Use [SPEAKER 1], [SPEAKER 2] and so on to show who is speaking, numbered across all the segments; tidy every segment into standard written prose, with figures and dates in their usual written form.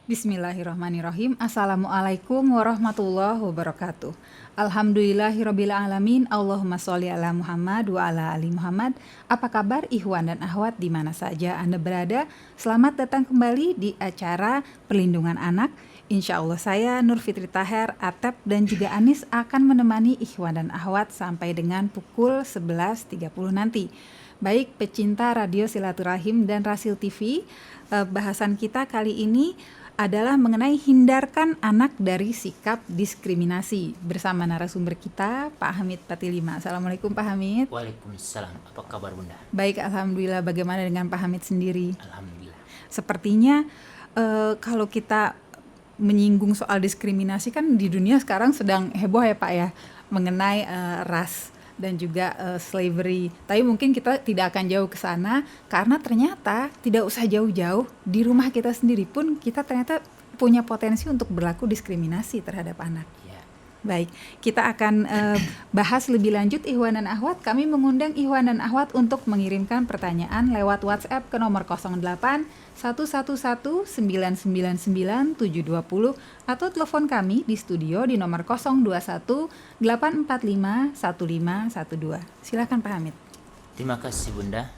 [SPEAKER 1] Bismillahirrahmanirrahim. Assalamualaikum warahmatullahi wabarakatuh. Alhamdulillahirabbil alamin. Allahumma sholli ala Muhammad wa ala ali Muhammad. Apa kabar ikhwan dan akhwat di mana saja Anda berada? Selamat datang kembali di acara Perlindungan Anak. Insya Allah saya Nur Fitri Taher, Atep dan juga Anis akan menemani ikhwan dan akhwat sampai dengan pukul 11.30 nanti. Baik pecinta Radio Silaturahim dan Rasil TV, bahasan kita kali ini adalah mengenai hindarkan anak dari sikap diskriminasi bersama narasumber kita Pak Hamid Patilima. Assalamualaikum Pak Hamid.
[SPEAKER 2] Waalaikumsalam. Apa kabar Bunda?
[SPEAKER 1] Baik, alhamdulillah. Bagaimana dengan Pak Hamid sendiri?
[SPEAKER 2] Alhamdulillah.
[SPEAKER 1] Sepertinya kalau kita menyinggung soal diskriminasi kan di dunia sekarang sedang heboh ya Pak ya, mengenai ras dan juga slavery. Tapi mungkin kita tidak akan jauh ke sana karena ternyata tidak usah jauh-jauh, di rumah kita sendiri pun kita ternyata punya potensi untuk berlaku diskriminasi terhadap anak.
[SPEAKER 2] Ya.
[SPEAKER 1] Baik, kita akan bahas lebih lanjut Ikhwan dan Akhwat. Kami mengundang Ikhwan dan Akhwat untuk mengirimkan pertanyaan lewat WhatsApp ke nomor 08 111 999 720 atau telepon kami di studio di nomor 021 845 1512. Silakan Pak Hamid.
[SPEAKER 2] Terima kasih Bunda.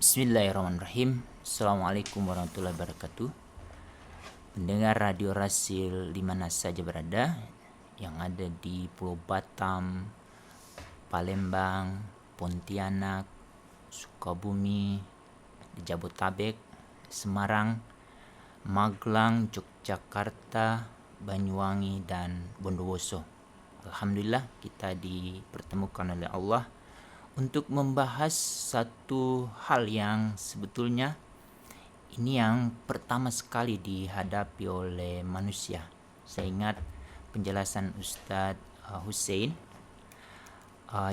[SPEAKER 2] Bismillahirrahmanirrahim. Assalamualaikum warahmatullahi wabarakatuh. Pendengar Radio Rasil di mana saja berada, yang ada di Pulau Batam, Palembang, Pontianak, Sukabumi, di Jabotabek, Semarang, Magelang, Yogyakarta, Banyuwangi, dan Bondowoso. Alhamdulillah kita dipertemukan oleh Allah untuk membahas satu hal yang sebetulnya ini yang pertama sekali dihadapi oleh manusia. Saya ingat penjelasan Ustadz Hussein,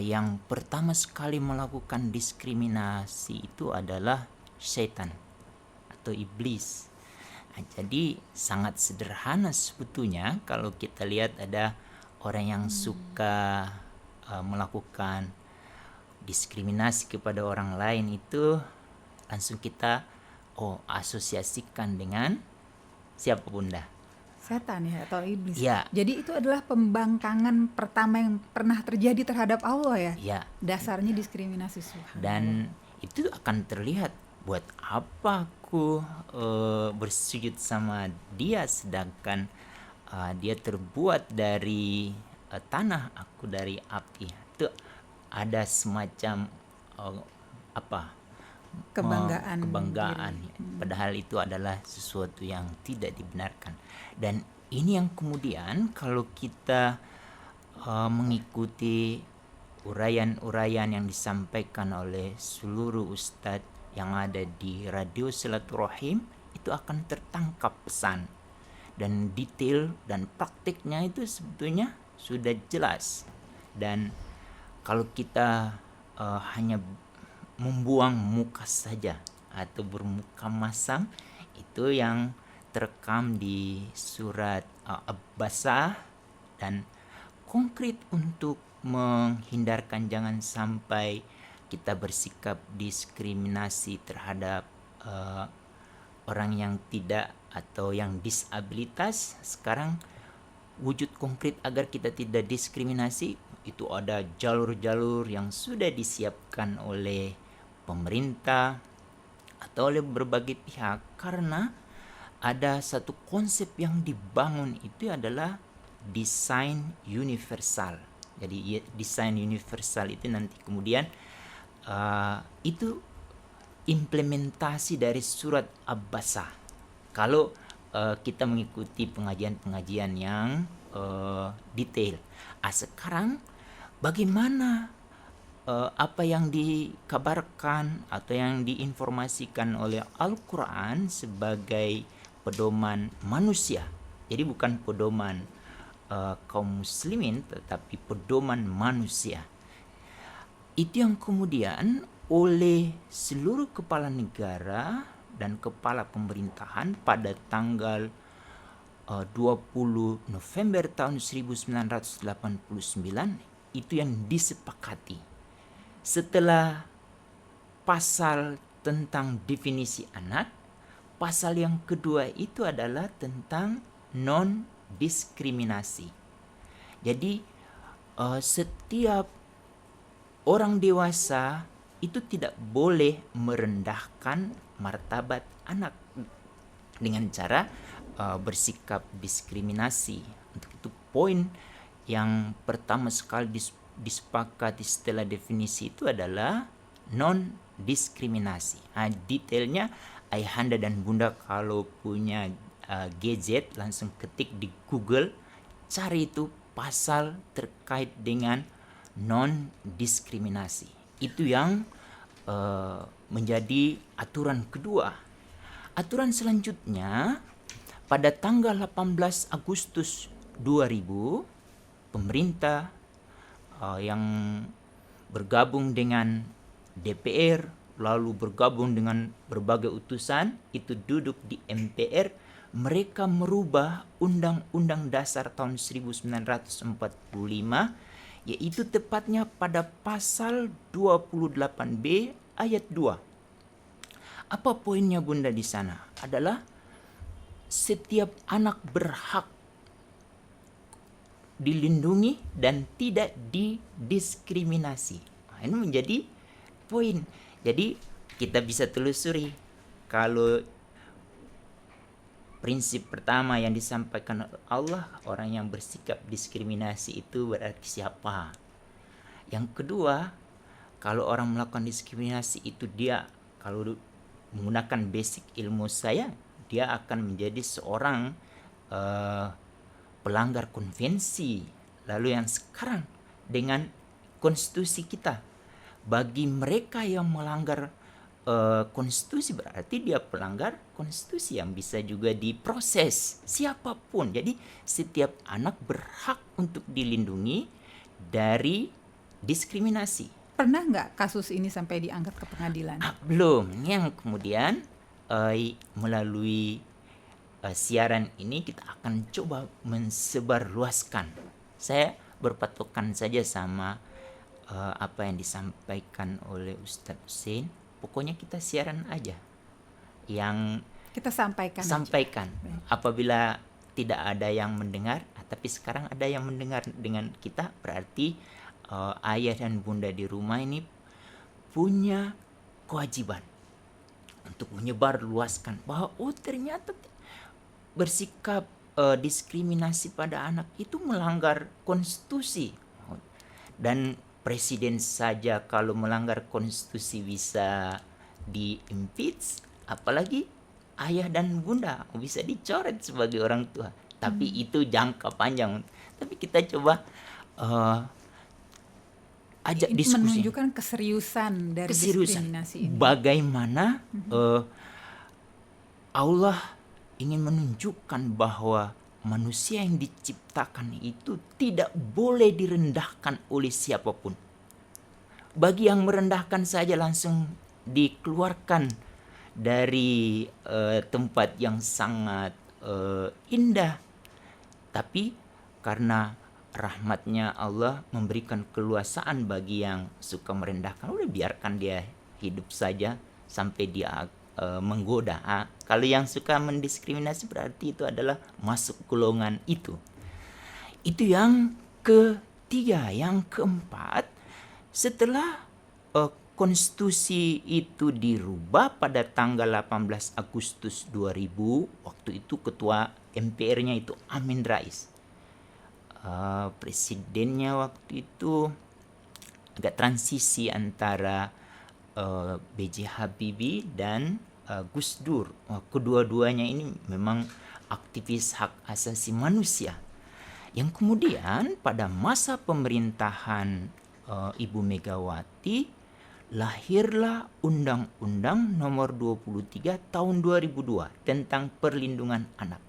[SPEAKER 2] yang pertama sekali melakukan diskriminasi itu adalah syaitan atau iblis. Jadi sangat sederhana sebetulnya kalau kita lihat ada orang yang suka melakukan diskriminasi kepada orang lain, itu langsung kita asosiasikan dengan siapa Bunda?
[SPEAKER 1] Setan ya atau iblis.
[SPEAKER 2] Ya.
[SPEAKER 1] Jadi itu adalah pembangkangan pertama yang pernah terjadi terhadap Allah ya.
[SPEAKER 2] Ya.
[SPEAKER 1] Dasarnya diskriminasi.
[SPEAKER 2] Dan itu akan terlihat, buat apa aku bersujud sama dia sedangkan dia terbuat dari tanah, aku dari api. Itu ada semacam kebanggaan. Padahal itu adalah sesuatu yang tidak dibenarkan. Dan ini yang kemudian kalau kita mengikuti uraian-uraian yang disampaikan oleh seluruh ustadz yang ada di Radio Silaturahim, itu akan tertangkap pesan dan detail dan praktiknya itu sebetulnya sudah jelas. Dan kalau kita hanya membuang muka saja atau bermuka masam, itu yang terekam di surat Abasa, dan konkret untuk menghindarkan jangan sampai kita bersikap diskriminasi terhadap orang yang tidak atau yang disabilitas. Sekarang wujud konkret agar kita tidak diskriminasi itu ada jalur-jalur yang sudah disiapkan oleh pemerintah atau oleh berbagai pihak, karena ada satu konsep yang dibangun, itu adalah desain universal. Jadi desain universal itu nanti kemudian itu implementasi dari surat Abasa. Kalau kita mengikuti pengajian-pengajian yang detail. Sekarang bagaimana apa yang dikabarkan atau yang diinformasikan oleh Al-Quran sebagai pedoman manusia. Jadi bukan pedoman kaum muslimin, tetapi pedoman manusia. Itu yang kemudian oleh seluruh kepala negara dan kepala pemerintahan pada tanggal 20 November tahun 1989 itu yang disepakati. Setelah pasal tentang definisi anak, pasal yang kedua itu adalah tentang non-diskriminasi. Jadi setiap orang dewasa itu tidak boleh merendahkan martabat anak dengan cara bersikap diskriminasi. Untuk itu poin yang pertama sekali disepakati setelah definisi itu adalah non-diskriminasi. Detailnya ayahanda dan bunda kalau punya gadget langsung ketik di Google, cari itu pasal terkait dengan non-diskriminasi. Itu yang menjadi aturan kedua. Aturan selanjutnya, pada tanggal 18 Agustus 2000, pemerintah yang bergabung dengan DPR, lalu bergabung dengan berbagai utusan, itu duduk di MPR, mereka merubah Undang-Undang Dasar tahun 1945, yaitu tepatnya pada pasal 28B ayat 2. Apa poinnya Bunda di sana? Adalah setiap anak berhak dilindungi dan tidak didiskriminasi. Ini menjadi poin. Jadi kita bisa telusuri kalau prinsip pertama yang disampaikan Allah, orang yang bersikap diskriminasi itu berarti siapa? Yang kedua, kalau orang melakukan diskriminasi itu dia, kalau menggunakan basic ilmu saya, dia akan menjadi seorang pelanggar konvensi. Lalu yang sekarang dengan konstitusi kita, bagi mereka yang melanggar konstitusi berarti dia pelanggar konstitusi yang bisa juga diproses siapapun. Jadi setiap anak berhak untuk dilindungi dari diskriminasi.
[SPEAKER 1] Pernah nggak kasus ini sampai diangkat ke pengadilan?
[SPEAKER 2] Belum. Yang kemudian melalui siaran ini kita akan coba mensebarluaskan. Saya berpatokan saja sama apa yang disampaikan oleh Ustadz Hussein. Pokoknya kita siaran aja yang
[SPEAKER 1] kita sampaikan.
[SPEAKER 2] Apabila tidak ada yang mendengar, tapi sekarang ada yang mendengar dengan kita, berarti ayah dan bunda di rumah ini punya kewajiban untuk menyebar luaskan bahwa ternyata bersikap diskriminasi pada anak itu melanggar konstitusi. Dan presiden saja kalau melanggar konstitusi bisa di-impeach, apalagi ayah dan bunda bisa dicoret sebagai orang tua. Tapi itu jangka panjang. Tapi kita coba ajak
[SPEAKER 1] ini
[SPEAKER 2] diskusi.
[SPEAKER 1] Menunjukkan keseriusan dari diskriminasi ini.
[SPEAKER 2] Bagaimana Allah ingin menunjukkan bahwa manusia yang diciptakan itu tidak boleh direndahkan oleh siapapun. Bagi yang merendahkan saja langsung dikeluarkan dari tempat yang sangat indah. Tapi karena rahmatnya Allah memberikan keluasaan bagi yang suka merendahkan, udah biarkan dia hidup saja sampai dia menggoda. Kalau yang suka mendiskriminasi berarti itu adalah masuk golongan itu. Itu yang ketiga. Yang keempat, setelah konstitusi itu dirubah pada tanggal 18 Agustus 2000, waktu itu ketua MPR-nya itu Amin Rais. Presidennya waktu itu agak transisi antara B.J. Habibie dan Gus Dur. Kedua-duanya ini memang aktivis hak asasi manusia. Yang kemudian pada masa pemerintahan Ibu Megawati lahirlah Undang-Undang Nomor 23 Tahun 2002 tentang perlindungan anak.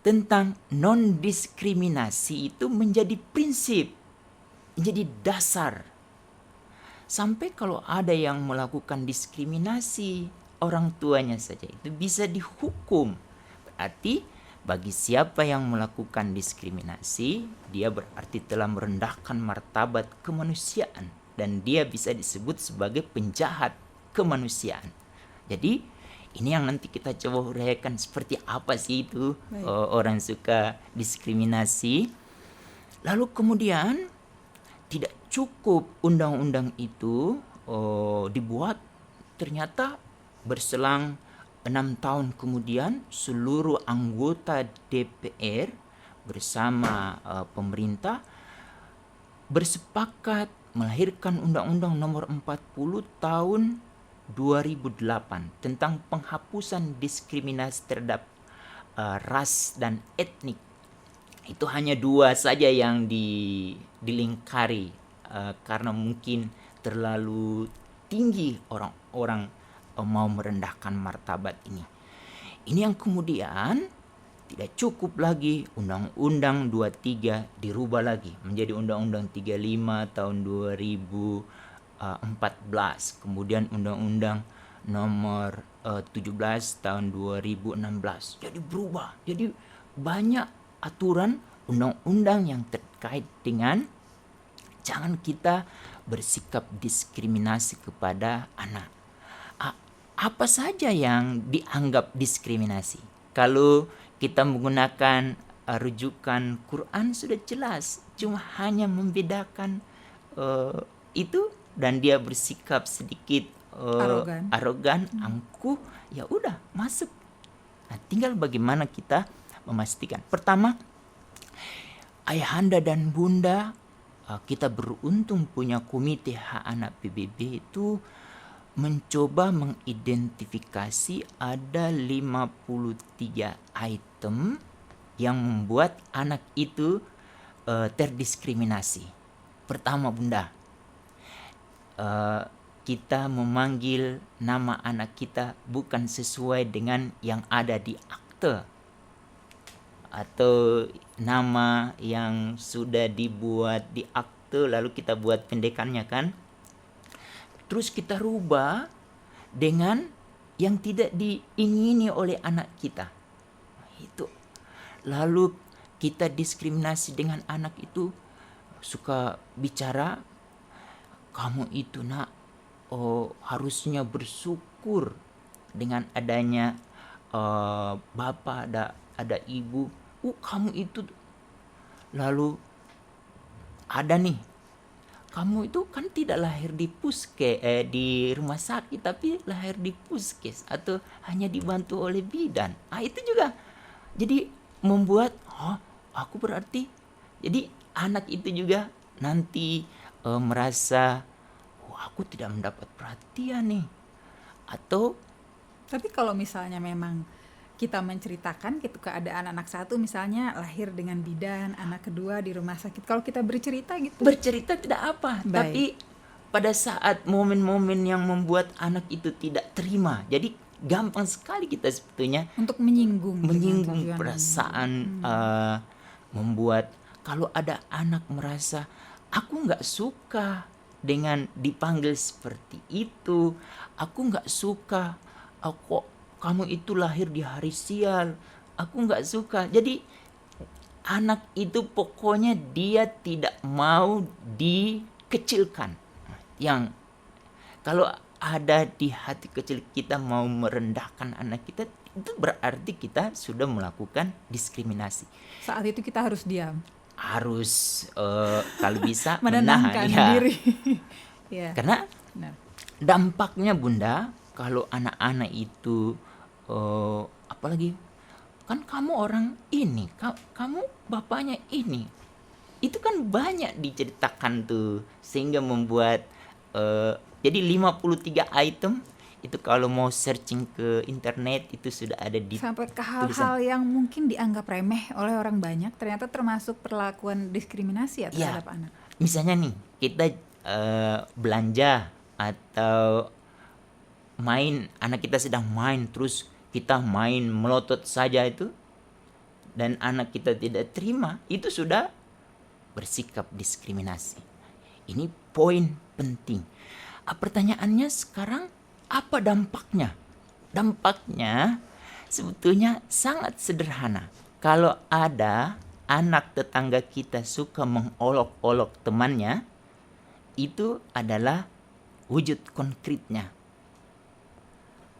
[SPEAKER 2] Tentang non-diskriminasi itu menjadi prinsip, menjadi dasar. Sampai kalau ada yang melakukan diskriminasi orang tuanya saja itu bisa dihukum. Berarti bagi siapa yang melakukan diskriminasi, dia berarti telah merendahkan martabat kemanusiaan dan dia bisa disebut sebagai penjahat kemanusiaan. Jadi Ini yang nanti kita coba uraikan seperti apa sih itu
[SPEAKER 1] Baik.
[SPEAKER 2] orang suka diskriminasi. Lalu kemudian tidak cukup undang-undang itu dibuat, ternyata berselang 6 tahun kemudian seluruh anggota DPR bersama pemerintah bersepakat melahirkan Undang-Undang Nomor 40 tahun 2008 tentang penghapusan diskriminasi terhadap ras dan etnik. Itu hanya 2 saja yang dilingkari karena mungkin terlalu tinggi orang-orang mau merendahkan martabat ini. Ini yang kemudian tidak cukup lagi, Undang-Undang 23 dirubah lagi menjadi Undang-Undang 35 tahun 2014, kemudian Undang-Undang Nomor 17 tahun 2016. Jadi berubah. Jadi banyak aturan undang-undang yang terkait dengan jangan kita bersikap diskriminasi kepada anak. Apa saja yang dianggap diskriminasi? Kalau kita menggunakan rujukan Quran sudah jelas, cuma hanya membedakan itu dan dia bersikap sedikit arogan, angkuh, ya udah masuk. Nah, tinggal bagaimana kita memastikan. Pertama, ayahanda dan bunda, kita beruntung punya komite hak anak PBB itu mencoba mengidentifikasi ada 53 item yang membuat anak itu terdiskriminasi. Pertama, bunda, kita memanggil nama anak kita bukan sesuai dengan yang ada di akte atau nama yang sudah dibuat di akte lalu kita buat pendekannya kan, terus kita rubah dengan yang tidak diingini oleh anak kita. Itu lalu kita diskriminasi dengan anak itu, suka bicara, kamu itu nak harusnya bersyukur dengan adanya bapak, ada ibu. Kamu itu, lalu ada nih, kamu itu kan tidak lahir di di rumah sakit, tapi lahir di puskes atau hanya dibantu oleh bidan. Itu juga jadi membuat aku berarti. Jadi anak itu juga nanti merasa aku tidak mendapat perhatian nih. Atau
[SPEAKER 1] tapi kalau misalnya memang kita menceritakan gitu keadaan anak satu misalnya lahir dengan bidan, anak kedua di rumah sakit, kalau kita bercerita gitu,
[SPEAKER 2] bercerita tidak apa.
[SPEAKER 1] Baik.
[SPEAKER 2] Tapi pada saat momen-momen yang membuat anak itu tidak terima, jadi gampang sekali kita sebetulnya
[SPEAKER 1] untuk menyinggung
[SPEAKER 2] perasaan, membuat kalau ada anak merasa aku nggak suka dengan dipanggil seperti itu, aku nggak suka, kamu itu lahir di hari sial, aku nggak suka. Jadi anak itu pokoknya dia tidak mau dikecilkan. Yang kalau ada di hati kecil kita mau merendahkan anak kita, itu berarti kita sudah melakukan diskriminasi.
[SPEAKER 1] Saat itu kita harus diam,
[SPEAKER 2] harus kalau bisa
[SPEAKER 1] menenangkan
[SPEAKER 2] menahan,
[SPEAKER 1] diri. Ya.
[SPEAKER 2] Karena
[SPEAKER 1] Benar.
[SPEAKER 2] dampaknya bunda, kalau anak-anak itu apalagi kan kamu orang ini, kamu bapaknya ini, itu kan banyak diceritakan tuh, sehingga membuat jadi 53 item itu kalau mau searching ke internet itu sudah ada di
[SPEAKER 1] sampai ke hal-hal yang mungkin dianggap remeh oleh orang banyak, ternyata termasuk perlakuan diskriminasi terhadap anak.
[SPEAKER 2] Misalnya nih, kita belanja atau main, anak kita sedang main, terus kita main melotot saja itu, dan anak kita tidak terima, itu sudah bersikap diskriminasi. Ini poin penting. Pertanyaannya sekarang, apa dampaknya? Dampaknya sebetulnya sangat sederhana. Kalau ada anak tetangga kita suka mengolok-olok temannya, itu adalah wujud konkretnya.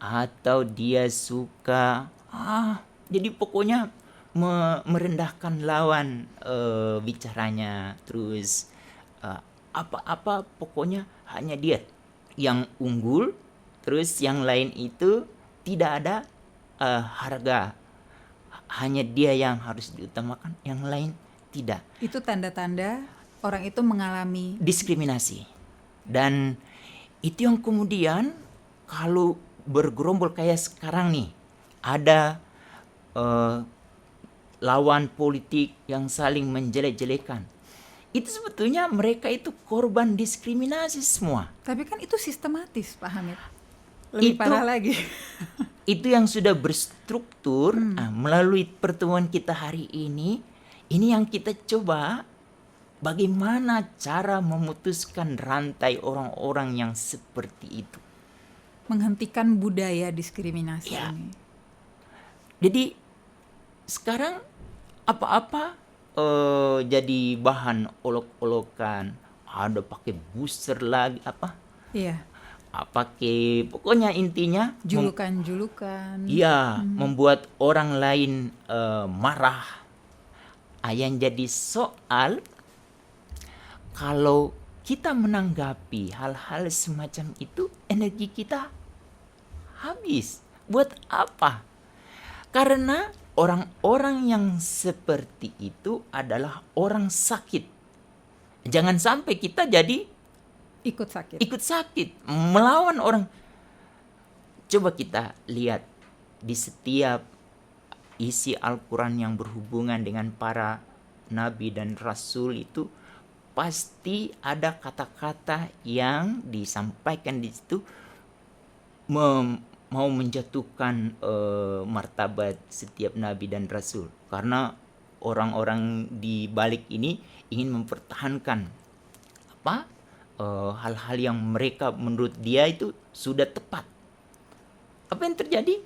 [SPEAKER 2] atau dia suka jadi pokoknya merendahkan lawan bicaranya, terus apa-apa pokoknya hanya dia yang unggul, terus yang lain itu tidak ada harga, hanya dia yang harus diutamakan, yang lain tidak.
[SPEAKER 1] Itu tanda-tanda orang itu mengalami
[SPEAKER 2] Diskriminasi. Dan itu yang kemudian kalau bergerombol kayak sekarang nih, ada lawan politik yang saling menjelek-jelekan, itu sebetulnya mereka itu korban diskriminasi semua.
[SPEAKER 1] Tapi kan itu sistematis, Pak Hamid. Lebih
[SPEAKER 2] Itu-
[SPEAKER 1] parah lagi.
[SPEAKER 2] Itu yang sudah berstruktur. Melalui pertemuan kita hari ini yang kita coba bagaimana cara memutuskan rantai orang-orang yang seperti itu.
[SPEAKER 1] Menghentikan budaya diskriminasi
[SPEAKER 2] Ya.
[SPEAKER 1] ini.
[SPEAKER 2] Jadi sekarang apa-apa jadi bahan olok-olokan, ada pakai booster lagi
[SPEAKER 1] Iya,
[SPEAKER 2] pakai, pokoknya intinya
[SPEAKER 1] julukan-julukan.
[SPEAKER 2] membuat orang lain marah. Yang jadi soal, kalau kita menanggapi hal-hal semacam itu, energi kita habis. Buat apa? Karena orang-orang yang seperti itu adalah orang sakit. Jangan sampai kita jadi
[SPEAKER 1] Ikut sakit.
[SPEAKER 2] ikut sakit, melawan orang. Coba kita lihat di setiap isi Al-Quran yang berhubungan dengan para nabi dan rasul itu, pasti ada kata-kata yang disampaikan di situ mau menjatuhkan martabat setiap nabi dan rasul, karena orang-orang di balik ini ingin mempertahankan hal-hal yang mereka menurut dia itu sudah tepat. Apa yang terjadi?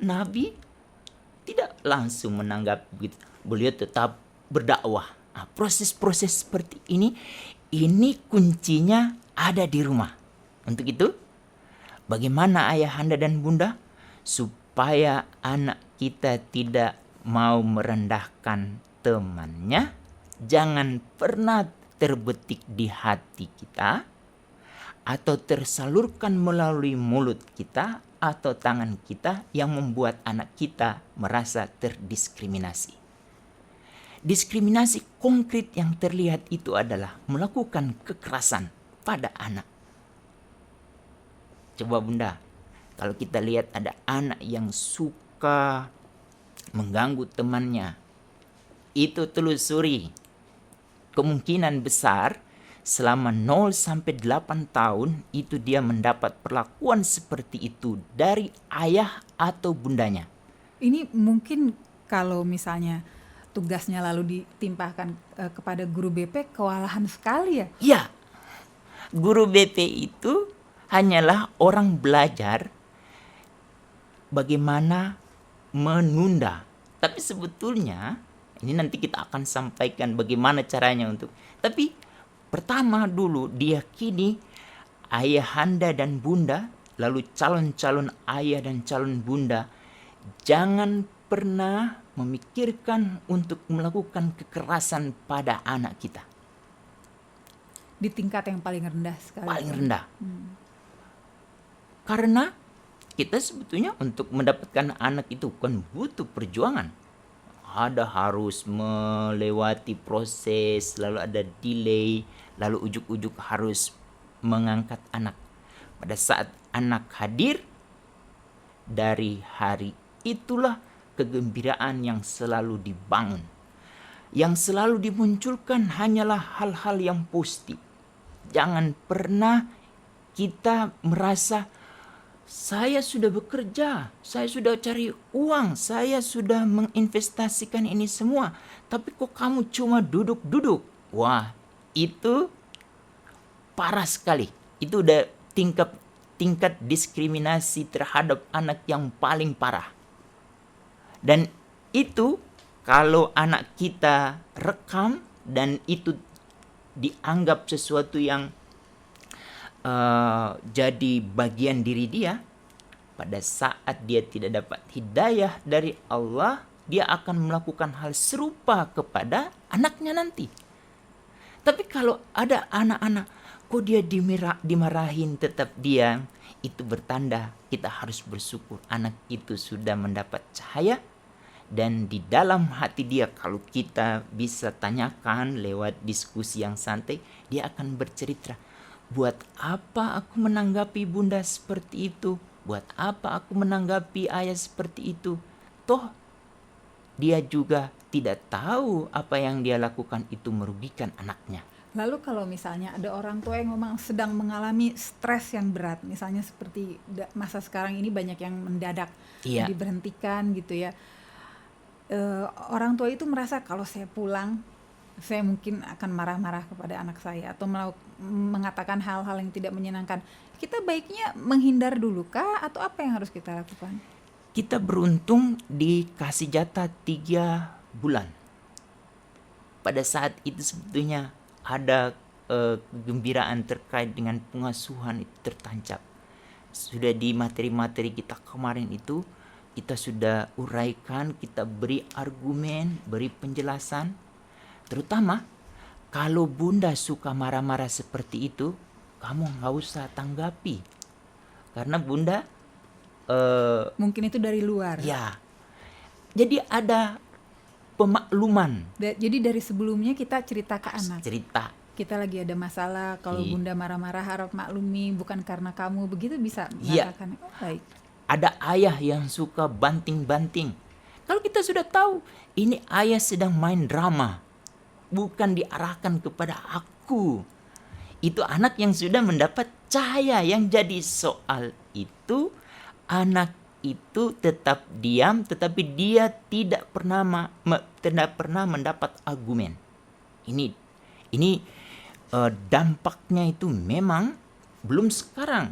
[SPEAKER 2] Nabi tidak langsung menanggap begitu. Beliau tetap berdakwah. Proses-proses seperti ini kuncinya ada di rumah. Untuk itu, bagaimana ayahanda dan bunda supaya anak kita tidak mau merendahkan temannya, jangan pernah terbetik di hati kita atau tersalurkan melalui mulut kita atau tangan kita yang membuat anak kita merasa terdiskriminasi. Diskriminasi konkret yang terlihat itu adalah melakukan kekerasan pada anak. Coba bunda, kalau kita lihat ada anak yang suka mengganggu temannya, itu telusuri. Kemungkinan besar selama 0 sampai 8 tahun itu dia mendapat perlakuan seperti itu dari ayah atau bundanya.
[SPEAKER 1] Ini mungkin kalau misalnya tugasnya lalu ditimpahkan kepada guru BP, kewalahan sekali ya.
[SPEAKER 2] Ya, guru BP itu hanyalah orang belajar bagaimana menunda. Tapi sebetulnya ini nanti kita akan sampaikan bagaimana caranya untuk. Tapi pertama dulu diyakini ayahanda dan bunda, lalu calon-calon ayah dan calon bunda, jangan pernah memikirkan untuk melakukan kekerasan pada anak kita.
[SPEAKER 1] Di tingkat yang paling rendah sekali.
[SPEAKER 2] Paling rendah. Karena kita sebetulnya untuk mendapatkan anak itu kan butuh perjuangan. Ada harus melewati proses, lalu ada delay, lalu ujuk-ujuk harus mengangkat anak. Pada saat anak hadir, dari hari itulah kegembiraan yang selalu dibangun. Yang selalu dimunculkan hanyalah hal-hal yang positif. Jangan pernah kita merasa saya sudah bekerja, saya sudah cari uang, saya sudah menginvestasikan ini semua, tapi kok kamu cuma duduk-duduk. Wah, itu parah sekali. Itu udah tingkat diskriminasi terhadap anak yang paling parah. Dan itu kalau anak kita rekam dan itu dianggap sesuatu yang jadi bagian diri dia, pada saat dia tidak dapat hidayah dari Allah, dia akan melakukan hal serupa kepada anaknya nanti. Tapi kalau ada anak-anak, kok dia dimarahin tetap diam, itu bertanda kita harus bersyukur anak itu sudah mendapat cahaya. Dan di dalam hati dia, kalau kita bisa tanyakan lewat diskusi yang santai, dia akan bercerita, buat apa aku menanggapi bunda seperti itu? Buat apa aku menanggapi ayah seperti itu? Toh dia juga tidak tahu apa yang dia lakukan itu merugikan anaknya.
[SPEAKER 1] Lalu kalau misalnya ada orang tua yang memang sedang mengalami stres yang berat, misalnya seperti masa sekarang ini banyak yang mendadak
[SPEAKER 2] Iya.
[SPEAKER 1] diberhentikan gitu ya. Orang tua itu merasa kalau saya pulang, saya mungkin akan marah-marah kepada anak saya atau mengatakan hal-hal yang tidak menyenangkan. Kita baiknya menghindar dulu kah atau apa yang harus kita lakukan?
[SPEAKER 2] Kita beruntung dikasih jatah 3 bulan. Pada saat itu sebetulnya ada kegembiraan terkait dengan pengasuhan itu tertancap. Sudah di materi-materi kita kemarin itu, kita sudah uraikan, kita beri argumen, beri penjelasan. Terutama kalau bunda suka marah-marah seperti itu, kamu nggak usah tanggapi. Karena bunda
[SPEAKER 1] Mungkin itu dari luar.
[SPEAKER 2] ya, jadi ada pemakluman.
[SPEAKER 1] Jadi dari sebelumnya kita cerita ke anak.
[SPEAKER 2] Cerita.
[SPEAKER 1] Kita lagi ada masalah, kalau
[SPEAKER 2] Iya.
[SPEAKER 1] bunda marah-marah harap maklumi, bukan karena kamu, begitu bisa
[SPEAKER 2] Iya.
[SPEAKER 1] mengatakan. Oh, baik.
[SPEAKER 2] Ada ayah yang suka banting-banting. Kalau kita sudah tahu, ini ayah sedang main drama, bukan diarahkan kepada aku. Itu anak yang sudah mendapat cahaya. Yang jadi soal itu, anak itu tetap diam, tetapi dia tidak pernah mendapat argumen. Ini dampaknya itu memang belum sekarang.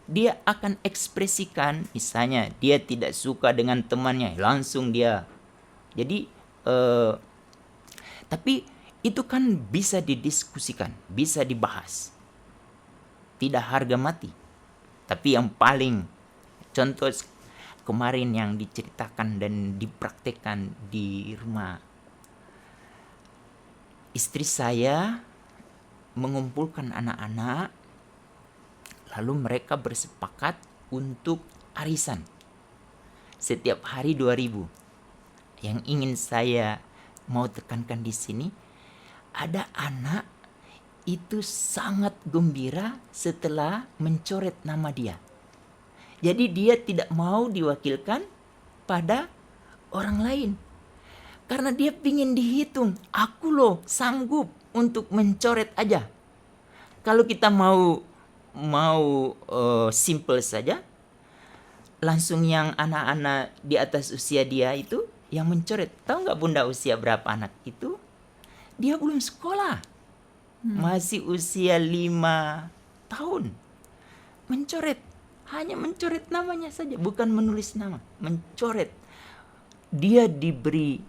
[SPEAKER 2] Dia akan ekspresikan, misalnya dia tidak suka dengan temannya, langsung dia. Jadi tapi itu kan bisa didiskusikan, bisa dibahas. Tidak harga mati. Tapi yang paling contoh kemarin yang diceritakan dan dipraktekkan di rumah, istri saya mengumpulkan anak-anak, lalu mereka bersepakat untuk arisan. Setiap hari 2.000. Yang ingin saya mau tekankan di sini, ada anak itu sangat gembira setelah mencoret nama dia. Jadi dia tidak mau diwakilkan pada orang lain. Karena dia ingin dihitung. Aku loh sanggup untuk mencoret aja. Kalau kita mau simple saja, langsung yang anak-anak di atas usia dia itu yang mencoret. Tahu nggak bunda usia berapa anak itu? Dia belum sekolah. Masih usia 5 tahun. Mencoret. Hanya mencoret namanya saja. Bukan menulis nama. Mencoret. Dia diberi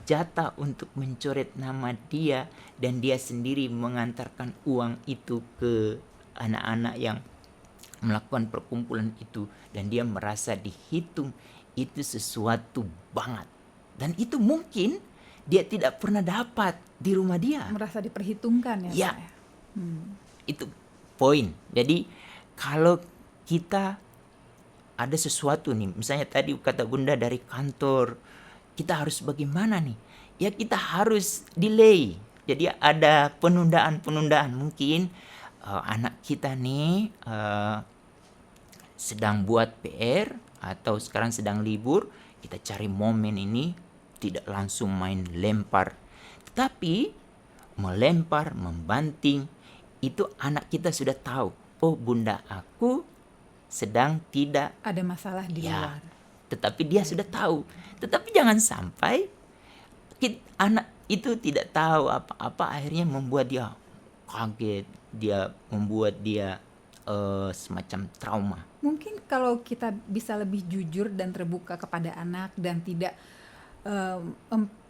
[SPEAKER 2] jatah untuk mencoret nama dia. Dan dia sendiri mengantarkan uang itu ke anak-anak yang melakukan perkumpulan itu. Dan dia merasa dihitung. Itu sesuatu banget. Dan itu mungkin dia tidak pernah dapat di rumah dia.
[SPEAKER 1] Merasa diperhitungkan ya,
[SPEAKER 2] Ya.
[SPEAKER 1] Pak?
[SPEAKER 2] Itu poin. Jadi kalau kita ada sesuatu nih, misalnya tadi kata bunda dari kantor, kita harus bagaimana nih? Ya kita harus delay. Jadi ada penundaan-penundaan. Mungkin anak kita nih sedang buat PR atau sekarang sedang libur, kita cari momen ini tidak langsung main lempar. Tapi melempar, membanting, itu anak kita sudah tahu. Oh bunda aku sedang tidak
[SPEAKER 1] Ada masalah di luar.
[SPEAKER 2] tetapi dia sudah tahu. Tetapi jangan sampai anak itu tidak tahu apa-apa, akhirnya membuat dia kaget, dia membuat dia semacam trauma.
[SPEAKER 1] Mungkin kalau kita bisa lebih jujur dan terbuka kepada anak dan tidak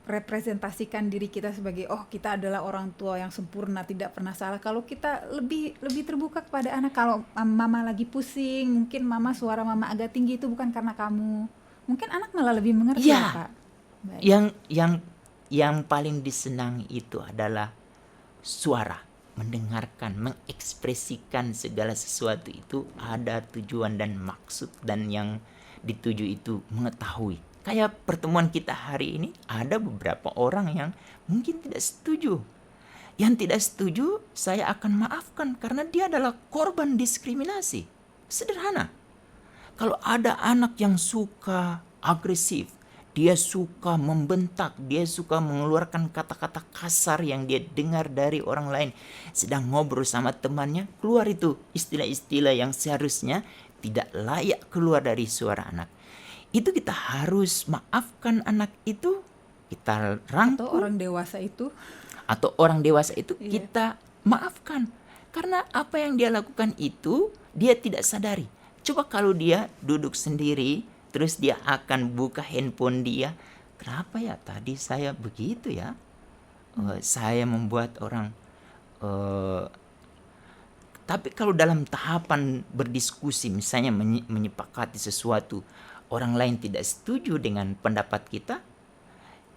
[SPEAKER 1] representasikan diri kita sebagai kita adalah orang tua yang sempurna, tidak pernah salah. Kalau kita lebih terbuka kepada anak, kalau mama lagi pusing, mungkin suara mama agak tinggi itu bukan karena kamu. Mungkin anak malah lebih mengerti
[SPEAKER 2] Ya.
[SPEAKER 1] ya, Pak. Baik.
[SPEAKER 2] Yang paling disenangi itu adalah suara, mendengarkan, mengekspresikan segala sesuatu itu ada tujuan dan maksud, dan yang dituju itu mengetahui. Kayak pertemuan kita hari ini, ada beberapa orang yang mungkin tidak setuju. Yang tidak setuju, saya akan maafkan karena dia adalah korban diskriminasi. Sederhana. Kalau ada anak yang suka agresif, dia suka membentak, dia suka mengeluarkan kata-kata kasar yang dia dengar dari orang lain, sedang ngobrol sama temannya, keluar itu istilah-istilah yang seharusnya tidak layak keluar dari suara anak. Itu kita harus maafkan anak itu, kita rangkul.
[SPEAKER 1] Atau orang dewasa itu.
[SPEAKER 2] Iya. Kita maafkan. Karena apa yang dia lakukan itu dia tidak sadari. Coba kalau dia duduk sendiri, terus dia akan buka handphone dia. Kenapa ya tadi saya begitu ya? Saya membuat orang... Tapi kalau dalam tahapan berdiskusi, misalnya menyepakati sesuatu, orang lain tidak setuju dengan pendapat kita,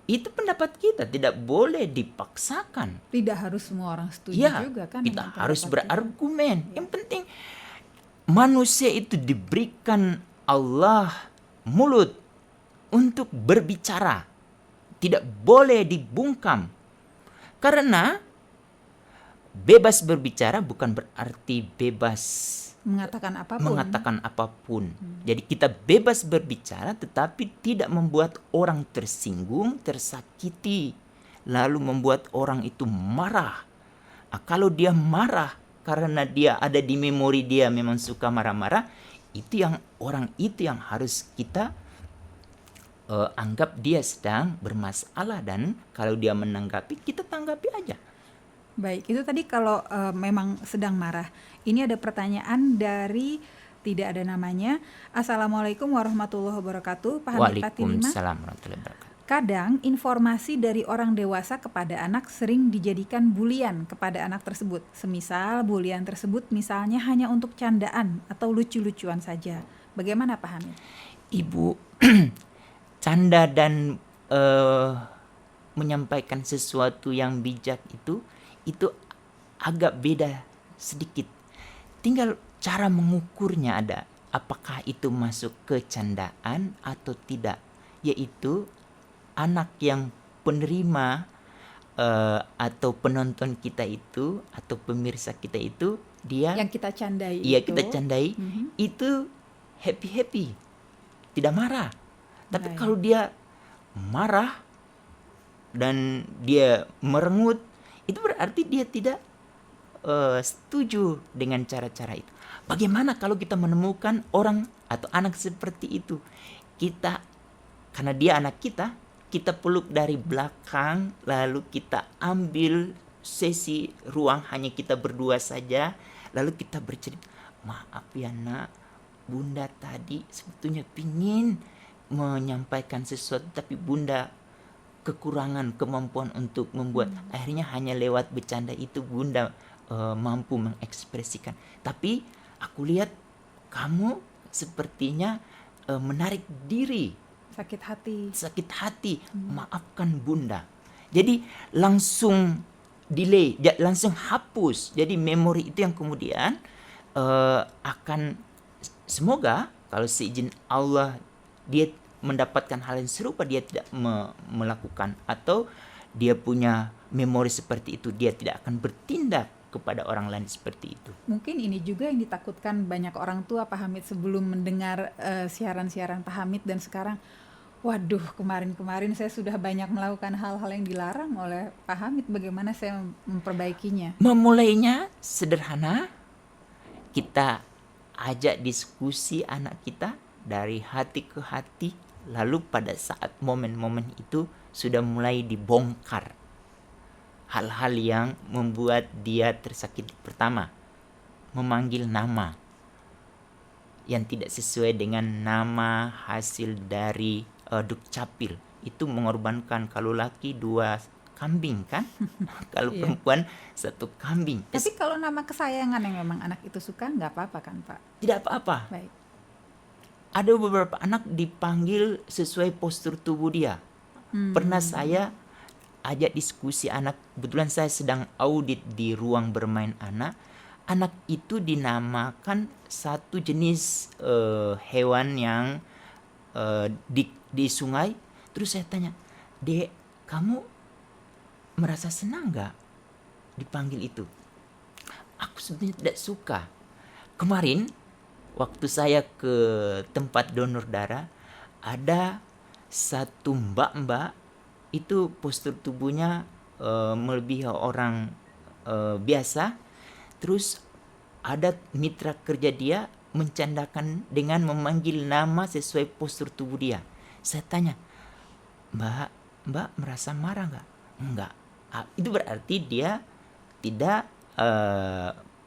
[SPEAKER 2] itu pendapat kita tidak boleh dipaksakan.
[SPEAKER 1] Tidak harus semua orang setuju juga kan.
[SPEAKER 2] Kita harus berargumen. Yang penting manusia itu diberikan Allah mulut untuk berbicara. Tidak boleh dibungkam. Karena bebas berbicara bukan berarti bebas mengatakan apapun. Jadi kita bebas berbicara tetapi tidak membuat orang tersinggung, tersakiti, lalu membuat orang itu marah. Kalau dia marah karena dia ada di memori dia memang suka marah-marah, orang itu yang harus kita anggap dia sedang bermasalah, dan kalau dia menanggapi, kita tanggapi aja.
[SPEAKER 1] Baik, itu tadi kalau memang sedang marah. Ini ada pertanyaan dari tidak ada namanya. Assalamualaikum warahmatullahi wabarakatuh. Pak Hamid Patilima.
[SPEAKER 2] Waalaikumsalam warahmatullahi wabarakatuh.
[SPEAKER 1] Kadang informasi dari orang dewasa kepada anak sering dijadikan bulian kepada anak tersebut. Semisal bulian tersebut misalnya hanya untuk candaan atau lucu-lucuan saja. Bagaimana Pak Hamid?
[SPEAKER 2] Ibu, canda dan menyampaikan sesuatu yang bijak itu agak beda sedikit. Tinggal cara mengukurnya ada. Apakah itu masuk ke candaan atau tidak? Yaitu anak yang penerima atau penonton kita itu atau pemirsa kita itu, dia
[SPEAKER 1] yang kita candai
[SPEAKER 2] kita candai itu happy, tidak marah. Tapi kalau dia marah dan dia merengut, itu berarti dia tidak setuju dengan cara-cara itu. Bagaimana kalau kita menemukan orang atau anak seperti itu? Karena dia anak kita peluk dari belakang, lalu kita ambil sesi ruang hanya kita berdua saja, lalu kita bercerita, maaf ya nak, bunda tadi sebetulnya pingin menyampaikan sesuatu, tapi bunda kekurangan kemampuan untuk membuat. Akhirnya hanya lewat bercanda itu bunda mampu mengekspresikan. Tapi aku lihat kamu sepertinya menarik diri, sakit hati. Maafkan bunda. Jadi langsung delay, langsung hapus. Jadi memori itu yang kemudian akan, semoga kalau seizin Allah dia mendapatkan hal yang serupa, dia tidak melakukan, atau dia punya memori seperti itu, dia tidak akan bertindak kepada orang lain seperti itu.
[SPEAKER 1] Mungkin ini juga yang ditakutkan banyak orang tua Pak Hamid sebelum mendengar siaran-siaran Pak Hamid, dan sekarang waduh, kemarin saya sudah banyak melakukan hal-hal yang dilarang oleh Pak Hamid, bagaimana saya memperbaikinya?
[SPEAKER 2] Memulainya sederhana, kita ajak diskusi anak kita dari hati ke hati, lalu pada saat momen-momen itu sudah mulai dibongkar hal-hal yang membuat dia tersakiti. Pertama, memanggil nama yang tidak sesuai dengan nama hasil dari dukcapil. itu mengorbankan, kalau laki 2 kambing kan, kalau
[SPEAKER 1] Iya.
[SPEAKER 2] perempuan 1 kambing.
[SPEAKER 1] Tapi kalau nama kesayangan yang memang anak itu suka nggak apa-apa kan Pak?
[SPEAKER 2] Tidak apa-apa.
[SPEAKER 1] Baik.
[SPEAKER 2] Ada beberapa anak dipanggil sesuai postur tubuh dia. Pernah saya ajak diskusi anak, kebetulan saya sedang audit di ruang bermain anak. Anak itu dinamakan satu jenis hewan yang di sungai. Terus saya tanya, "Dek, kamu merasa senang nggak dipanggil itu?" Aku sebenarnya tidak suka. Kemarin waktu saya ke tempat donor darah, ada satu mbak-mbak itu postur tubuhnya melebihi orang biasa. Terus ada mitra kerja dia mencandakan dengan memanggil nama sesuai postur tubuh dia. Saya tanya, Mbak merasa marah nggak? Enggak. Itu berarti dia tidak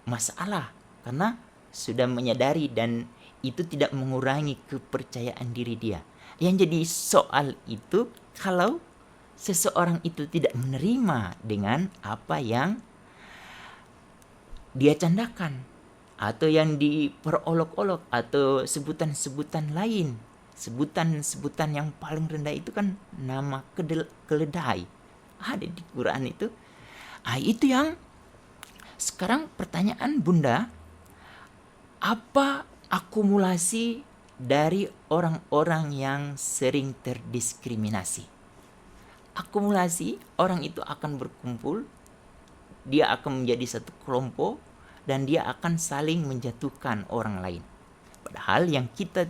[SPEAKER 2] masalah karena sudah menyadari dan itu tidak mengurangi kepercayaan diri dia. Yang jadi soal itu kalau seseorang itu tidak menerima dengan apa yang dia candakan atau yang diperolok-olok atau sebutan-sebutan lain. Sebutan-sebutan yang paling rendah itu kan nama keledai. Ada di Quran itu. Itu yang sekarang pertanyaan Bunda, apa akumulasi dari orang-orang yang sering terdiskriminasi? Akumulasi, orang itu akan berkumpul, dia akan menjadi satu kelompok dan dia akan saling menjatuhkan orang lain. Padahal yang kita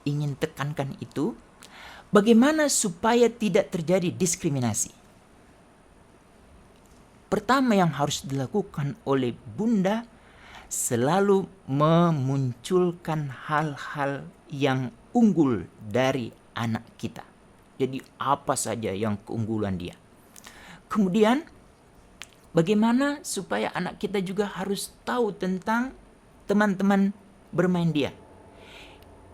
[SPEAKER 2] ingin tekankan itu bagaimana supaya tidak terjadi diskriminasi. Pertama yang harus dilakukan oleh Bunda, selalu memunculkan hal-hal yang unggul dari anak kita. Jadi apa saja yang keunggulan dia. Kemudian bagaimana supaya anak kita juga harus tahu tentang teman-teman bermain dia.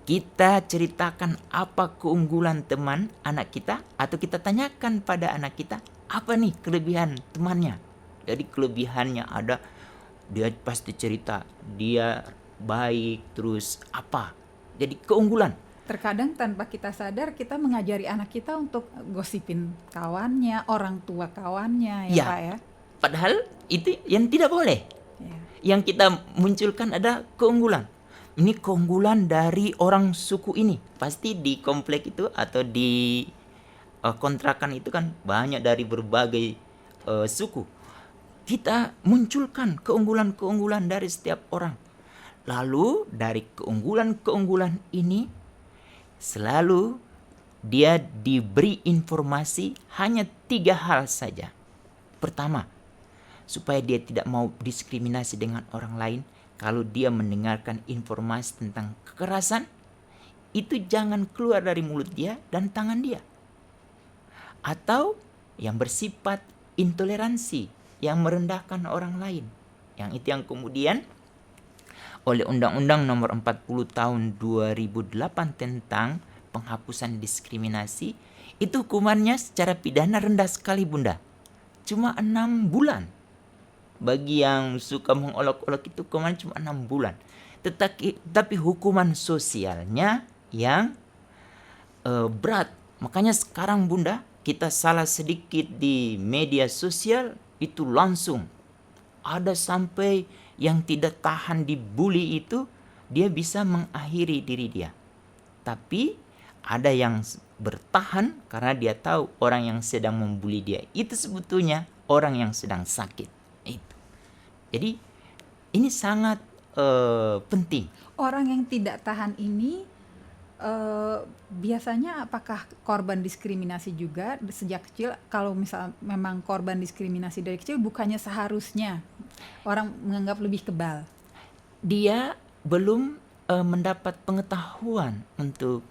[SPEAKER 2] Kita ceritakan apa keunggulan teman anak kita, atau kita tanyakan pada anak kita, apa nih kelebihan temannya. Jadi kelebihannya ada, dia pasti cerita, dia baik, terus apa. Jadi keunggulan.
[SPEAKER 1] Terkadang tanpa kita sadar kita mengajari anak kita untuk gosipin kawannya, orang tua kawannya ya,
[SPEAKER 2] Ya.
[SPEAKER 1] Pak ya.
[SPEAKER 2] Padahal itu yang tidak boleh.
[SPEAKER 1] Ya.
[SPEAKER 2] Yang kita munculkan ada keunggulan. Ini keunggulan dari orang suku ini. Pasti di komplek itu atau di kontrakan itu kan banyak dari berbagai suku. Kita munculkan keunggulan-keunggulan dari setiap orang. Lalu dari keunggulan-keunggulan ini selalu dia diberi informasi hanya 3 hal saja. Pertama, supaya dia tidak mau diskriminasi dengan orang lain, kalau dia mendengarkan informasi tentang kekerasan, itu jangan keluar dari mulut dia dan tangan dia. Atau yang bersifat intoleransi, yang merendahkan orang lain. Yang itu yang kemudian oleh Undang-Undang Nomor 40 Tahun 2008 tentang penghapusan diskriminasi, itu hukumannya secara pidana rendah sekali Bunda. Cuma 6 bulan. Bagi yang suka mengolok-olok itu hukuman cuma 6 bulan. Tetapi hukuman sosialnya yang berat. Makanya sekarang Bunda, kita salah sedikit di media sosial itu langsung ada sampai yang tidak tahan dibully itu dia bisa mengakhiri diri dia. Tapi ada yang bertahan karena dia tahu orang yang sedang membuli dia itu sebetulnya orang yang sedang sakit. Itu. Jadi ini sangat penting.
[SPEAKER 1] Orang yang tidak tahan ini biasanya apakah korban diskriminasi juga sejak kecil? Kalau misal memang korban diskriminasi dari kecil, bukannya seharusnya orang menganggap lebih kebal?
[SPEAKER 2] Dia belum mendapat pengetahuan untuk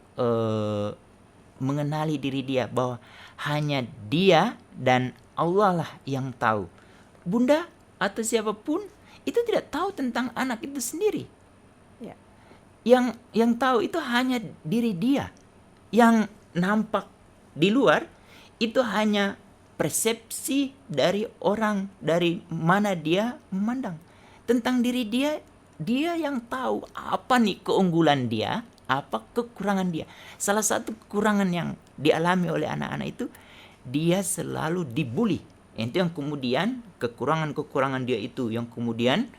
[SPEAKER 2] mengenali diri dia bahwa hanya dia dan Allah lah yang tahu. Bunda atau siapapun itu tidak tahu tentang anak itu sendiri.
[SPEAKER 1] Ya.
[SPEAKER 2] Yang tahu itu hanya diri dia. Yang nampak di luar itu hanya persepsi dari orang, dari mana dia memandang. Tentang diri dia, dia yang tahu apa nih keunggulan dia, apa kekurangan dia. Salah satu kekurangan yang dialami oleh anak-anak itu, dia selalu dibully. Itu yang kemudian kekurangan-kekurangan dia itu yang kemudian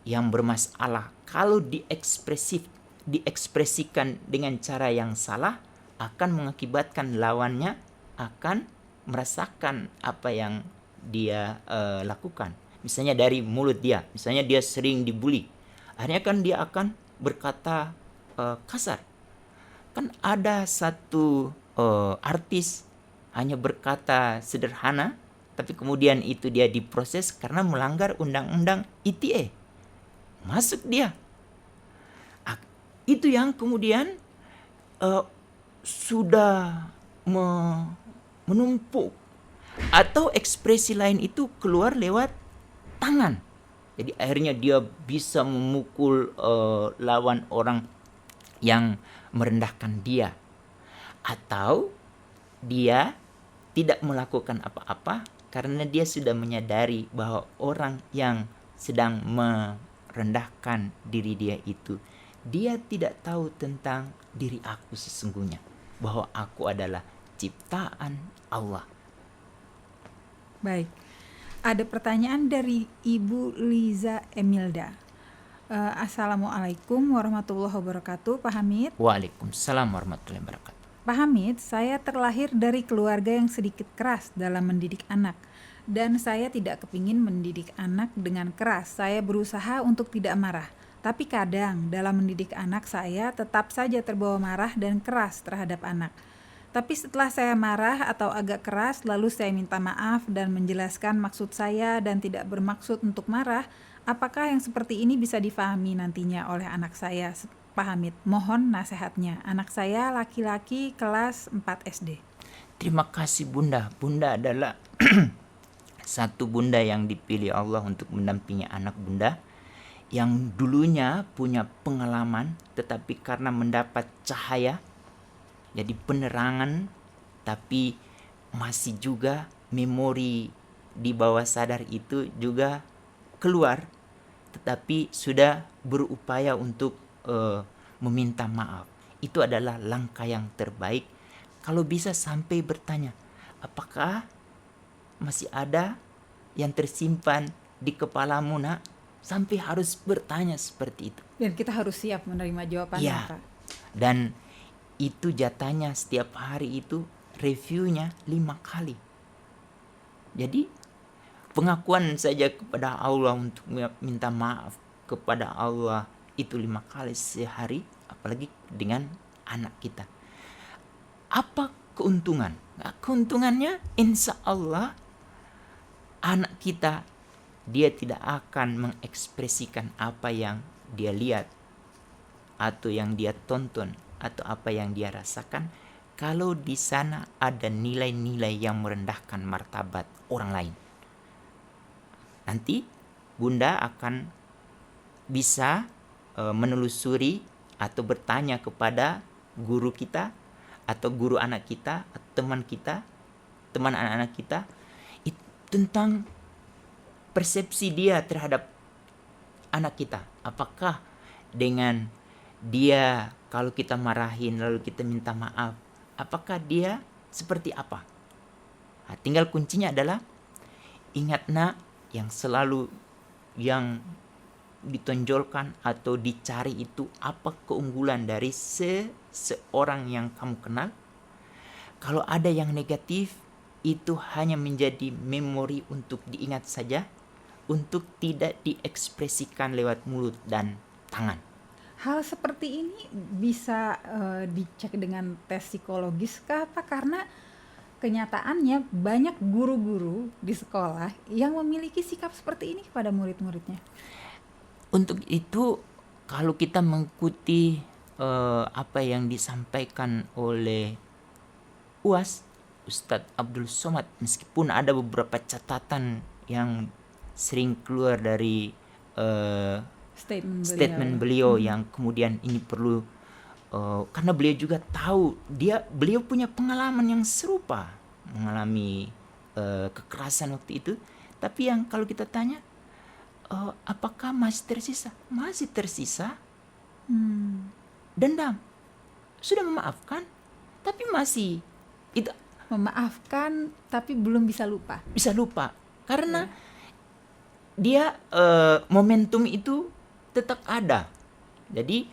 [SPEAKER 2] yang bermasalah. Kalau diekspresikan dengan cara yang salah, akan mengakibatkan lawannya akan merasakan apa yang dia lakukan. Misalnya dari mulut dia, misalnya dia sering dibully, akhirnya kan dia akan berkata kasar. Kan ada satu artis hanya berkata sederhana, tapi kemudian itu dia diproses karena melanggar undang-undang ITE. Masuk dia. Itu yang kemudian sudah menumpuk. Atau ekspresi lain itu keluar lewat tangan. Jadi akhirnya dia bisa memukul lawan orang yang merendahkan dia. Atau dia tidak melakukan apa-apa karena dia sudah menyadari bahwa orang yang sedang merendahkan diri dia itu, dia tidak tahu tentang diri aku sesungguhnya, bahwa aku adalah ciptaan Allah.
[SPEAKER 1] Baik, ada pertanyaan dari Ibu Liza Emilda. Assalamualaikum warahmatullahi wabarakatuh, Pak Hamid.
[SPEAKER 2] Waalaikumsalam warahmatullahi wabarakatuh.
[SPEAKER 1] Pak Hamid, saya terlahir dari keluarga yang sedikit keras dalam mendidik anak. Dan saya tidak kepingin mendidik anak dengan keras. Saya berusaha untuk tidak marah. Tapi kadang dalam mendidik anak saya tetap saja terbawa marah dan keras terhadap anak. Tapi setelah saya marah atau agak keras, lalu saya minta maaf dan menjelaskan maksud saya dan tidak bermaksud untuk marah, apakah yang seperti ini bisa difahami nantinya oleh anak saya? Pak Hamid, mohon nasihatnya. Anak saya laki-laki kelas 4 SD.
[SPEAKER 2] Terima kasih Bunda. Bunda adalah satu bunda yang dipilih Allah untuk mendampingi anak Bunda yang dulunya punya pengalaman, tetapi karena mendapat cahaya, jadi penerangan, tapi masih juga memori di bawah sadar itu juga keluar, tetapi sudah berupaya untuk meminta maaf. Itu adalah langkah yang terbaik. Kalau bisa sampai bertanya, apakah masih ada yang tersimpan di kepalamu, nak? Sampai harus bertanya seperti itu.
[SPEAKER 1] Dan kita harus siap menerima jawabannya,
[SPEAKER 2] Ya.
[SPEAKER 1] Pak.
[SPEAKER 2] Dan itu jatahnya setiap hari itu reviewnya 5 kali. Jadi pengakuan saja kepada Allah untuk minta maaf kepada Allah itu 5 kali sehari, apalagi dengan anak kita. Apa keuntungan? Nah, keuntungannya insya Allah anak kita dia tidak akan mengekspresikan apa yang dia lihat atau yang dia tonton atau apa yang dia rasakan kalau di sana ada nilai-nilai yang merendahkan martabat orang lain. Nanti Bunda akan bisa menelusuri atau bertanya kepada guru kita atau guru anak kita atau teman anak-anak kita tentang persepsi dia terhadap anak kita. Apakah dengan dia kalau kita marahin lalu kita minta maaf, apakah dia seperti apa? Nah, tinggal kuncinya adalah ingat nak, yang selalu yang ditonjolkan atau dicari itu apa keunggulan dari seseorang yang kamu kenal. Kalau ada yang negatif, itu hanya menjadi memori untuk diingat saja, untuk tidak diekspresikan lewat mulut dan tangan.
[SPEAKER 1] Hal seperti ini bisa dicek dengan tes psikologis kah, Pak? Karena kenyataannya banyak guru-guru di sekolah yang memiliki sikap seperti ini kepada murid-muridnya.
[SPEAKER 2] Untuk itu, kalau kita mengikuti apa yang disampaikan oleh UAS, Ustadz Abdul Somad, meskipun ada beberapa catatan yang sering keluar dari statement beliau yang kemudian ini perlu karena beliau juga tahu beliau punya pengalaman yang serupa mengalami kekerasan waktu itu. Tapi yang kalau kita tanya, apakah masih tersisa? Masih tersisa dendam. Sudah memaafkan, tapi masih itu
[SPEAKER 1] Memaafkan tapi belum bisa lupa.
[SPEAKER 2] bisa lupa karena dia momentum itu tetap ada. Jadi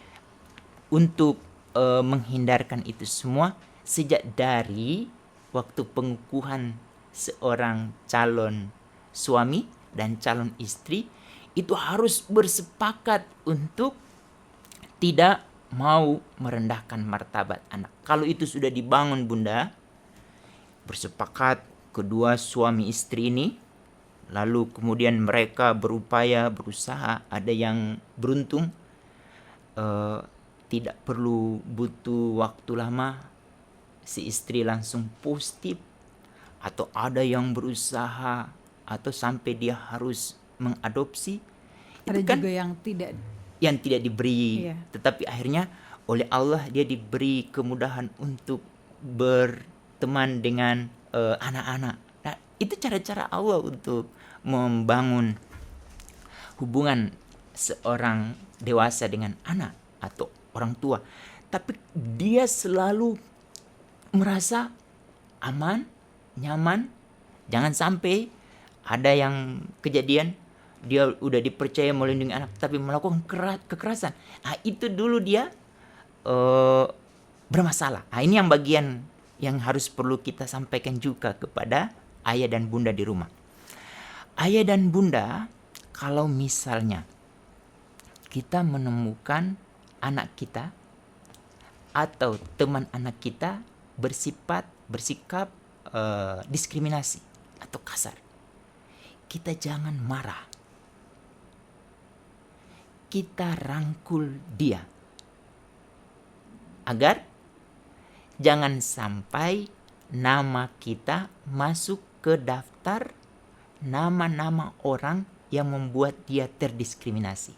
[SPEAKER 2] untuk menghindarkan itu semua, sejak dari waktu pengukuhan seorang calon suami dan calon istri itu harus bersepakat untuk tidak mau merendahkan martabat anak. Kalau itu sudah dibangun, Bunda, bersepakat kedua suami istri ini, lalu kemudian mereka berusaha, ada yang beruntung, tidak perlu butuh waktu lama, si istri langsung positif, atau ada yang berusaha atau sampai dia harus mengadopsi.
[SPEAKER 1] Ada
[SPEAKER 2] Itu kan
[SPEAKER 1] juga
[SPEAKER 2] yang tidak diberi,
[SPEAKER 1] Iya.
[SPEAKER 2] tetapi akhirnya oleh Allah dia diberi kemudahan untuk berteman dengan anak-anak. Nah, itu cara-cara Allah untuk membangun hubungan seorang dewasa dengan anak atau orang tua. Tapi dia selalu merasa aman, nyaman. Jangan sampai ada yang kejadian dia udah dipercaya melindungi anak tapi melakukan kekerasan. Nah, itu dulu dia bermasalah. Nah, ini yang bagian yang harus perlu kita sampaikan juga kepada ayah dan bunda di rumah. Ayah dan bunda, kalau misalnya kita menemukan anak kita atau teman anak kita bersikap diskriminasi atau kasar, kita jangan marah. Kita rangkul dia agar jangan sampai nama kita masuk ke daftar nama-nama orang yang membuat dia terdiskriminasi.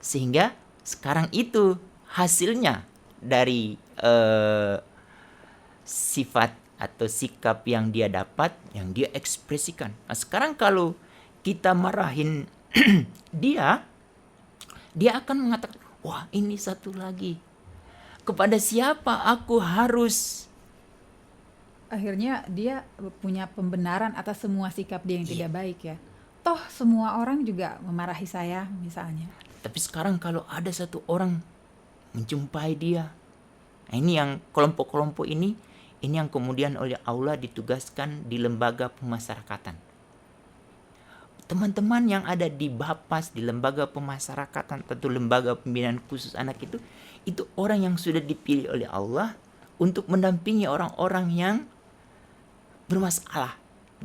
[SPEAKER 2] Sehingga sekarang itu hasilnya dari sifat atau sikap yang dia dapat, yang dia ekspresikan. Nah, sekarang kalau kita marahin dia akan mengatakan, wah ini satu lagi, kepada siapa aku harus.
[SPEAKER 1] Akhirnya dia punya pembenaran atas semua sikap dia yang tidak baik ya. Toh semua orang juga memarahi saya misalnya.
[SPEAKER 2] Tapi sekarang kalau ada satu orang menjumpai dia, nah ini yang kelompok-kelompok ini yang kemudian oleh Allah ditugaskan di lembaga pemasyarakatan. Teman-teman yang ada di Bapas, di lembaga pemasyarakatan atau lembaga pembinaan khusus anak itu orang yang sudah dipilih oleh Allah untuk mendampingi orang-orang yang bermasalah.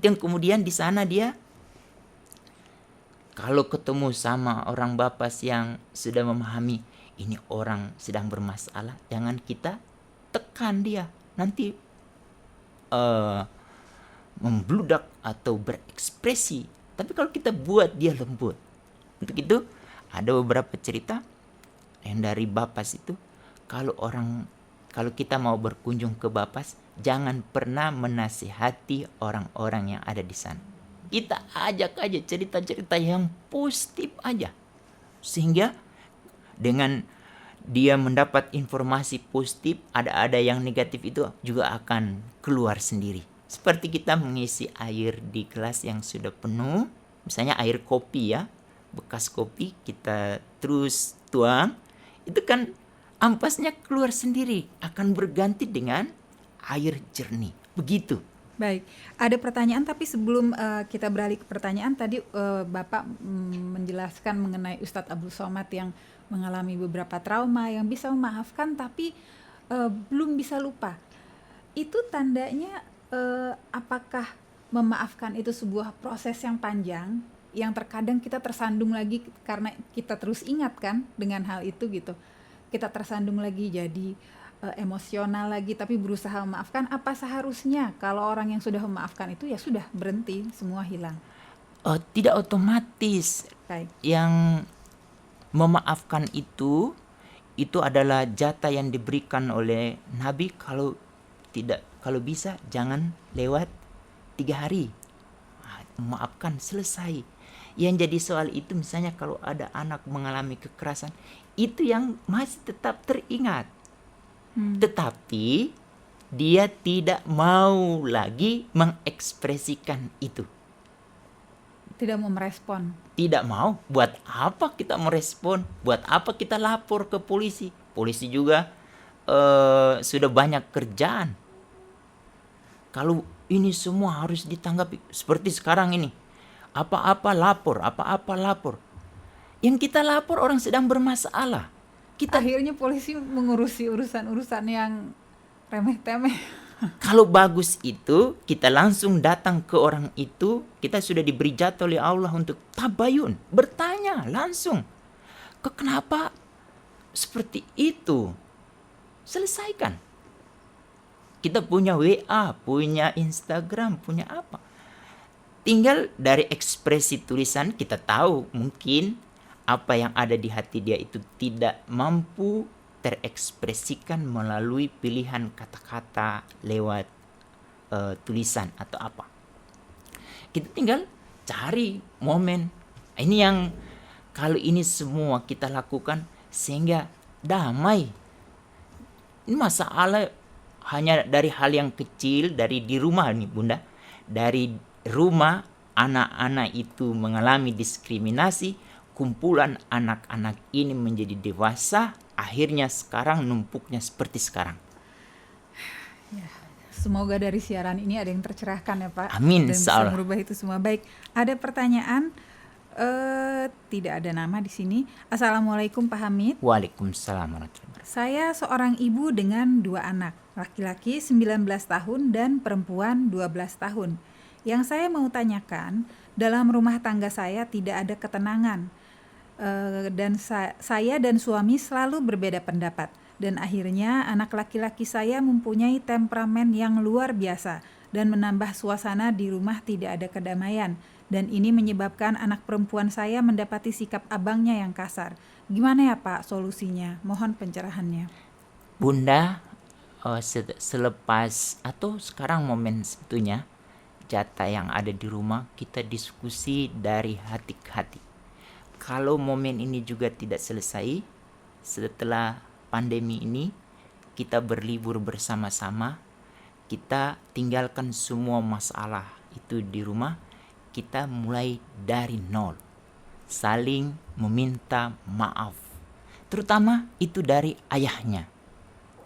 [SPEAKER 2] Yang kemudian di sana dia kalau ketemu sama orang Bapas yang sudah memahami ini orang sedang bermasalah, jangan kita tekan dia, nanti membludak atau berekspresi. Tapi kalau kita buat dia lembut. Untuk itu ada beberapa cerita yang dari Bapas itu, kalau kita mau berkunjung ke Bapas, jangan pernah menasihati orang-orang yang ada di sana. Kita ajak aja cerita-cerita yang positif aja. Sehingga dengan dia mendapat informasi positif, ada yang negatif itu juga akan keluar sendiri. Seperti kita mengisi air di gelas yang sudah penuh, misalnya air kopi ya, bekas kopi kita terus tuang, itu kan ampasnya keluar sendiri, akan berganti dengan air jernih. Begitu.
[SPEAKER 1] Baik, ada pertanyaan tapi sebelum kita beralih ke pertanyaan tadi Bapak menjelaskan mengenai Ustadz Abdul Somad yang mengalami beberapa trauma, yang bisa memaafkan tapi belum bisa lupa. Itu tandanya apakah memaafkan itu sebuah proses yang panjang yang terkadang kita tersandung lagi karena kita terus ingat kan dengan hal itu gitu. Kita tersandung lagi jadi emosional lagi tapi berusaha memaafkan. Apa seharusnya kalau orang yang sudah memaafkan itu ya sudah berhenti, semua hilang?
[SPEAKER 2] Tidak otomatis.
[SPEAKER 1] Baik.
[SPEAKER 2] Yang memaafkan itu itu adalah jatah yang diberikan oleh Nabi, kalau bisa jangan lewat 3 hari. Maafkan, selesai. Yang jadi soal itu misalnya kalau ada anak mengalami kekerasan, itu yang masih tetap teringat. Tetapi dia tidak mau lagi mengekspresikan itu.
[SPEAKER 1] Tidak mau merespon.
[SPEAKER 2] Tidak mau. Buat apa kita merespon? Buat apa kita lapor ke polisi? Polisi juga sudah banyak kerjaan. Kalau ini semua harus ditanggapi seperti sekarang ini. Apa-apa lapor. Yang kita lapor orang sedang bermasalah.
[SPEAKER 1] Akhirnya polisi mengurusi urusan-urusan yang remeh-temeh.
[SPEAKER 2] Kalau bagus itu, kita langsung datang ke orang itu, kita sudah diberi jatah oleh Allah untuk tabayun, bertanya langsung. Kenapa seperti itu? Selesaikan. Kita punya WA, punya Instagram, punya apa. Tinggal dari ekspresi tulisan kita tahu mungkin apa yang ada di hati dia itu tidak mampu terekspresikan melalui pilihan kata-kata lewat tulisan atau apa. Kita tinggal cari momen. Ini yang kalau ini semua kita lakukan sehingga damai. Ini masalah hanya dari hal yang kecil, dari di rumah nih Bunda. Dari rumah anak-anak itu mengalami diskriminasi, kumpulan anak-anak ini menjadi dewasa, akhirnya sekarang numpuknya seperti sekarang.
[SPEAKER 1] Ya, semoga dari siaran ini ada yang tercerahkan ya Pak.
[SPEAKER 2] Amin,
[SPEAKER 1] Dan bisa
[SPEAKER 2] insyaallah.
[SPEAKER 1] merubah itu semua. Baik, ada pertanyaan, tidak ada nama di sini. Assalamualaikum Pak Hamid.
[SPEAKER 2] Waalaikumsalam warahmatullahi wabarakatuh.
[SPEAKER 1] Saya seorang ibu dengan 2 anak, laki-laki 19 tahun dan perempuan 12 tahun. Yang saya mau tanyakan, dalam rumah tangga saya tidak ada ketenangan. Dan saya dan suami selalu berbeda pendapat, dan akhirnya anak laki-laki saya mempunyai temperamen yang luar biasa dan menambah suasana di rumah tidak ada kedamaian, dan ini menyebabkan anak perempuan saya mendapati sikap abangnya yang kasar. Gimana ya Pak solusinya? Mohon pencerahannya.
[SPEAKER 2] Bunda, selepas atau sekarang momen sebetulnya jatah yang ada di rumah, kita diskusi dari hati ke hati. Kalau momen ini juga tidak selesai, setelah pandemi ini kita berlibur bersama-sama, kita tinggalkan semua masalah itu di rumah, kita mulai dari nol, saling meminta maaf, terutama itu dari ayahnya.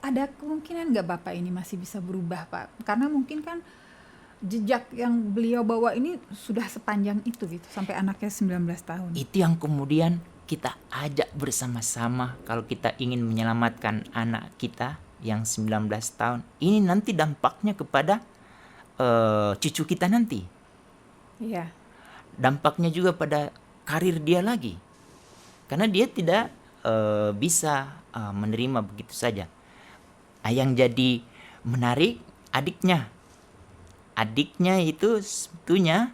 [SPEAKER 1] Ada kemungkinan nggak Bapak ini masih bisa berubah Pak? Karena mungkin kan jejak yang beliau bawa ini sudah sepanjang itu gitu, sampai anaknya 19 tahun.
[SPEAKER 2] Itu yang kemudian kita ajak bersama-sama kalau kita ingin menyelamatkan anak kita yang 19 tahun. Ini nanti dampaknya kepada cucu kita nanti.
[SPEAKER 1] Iya.
[SPEAKER 2] Dampaknya juga pada karir dia lagi. Karena dia tidak bisa menerima begitu saja. Yang jadi menarik adiknya. Adiknya itu sebetulnya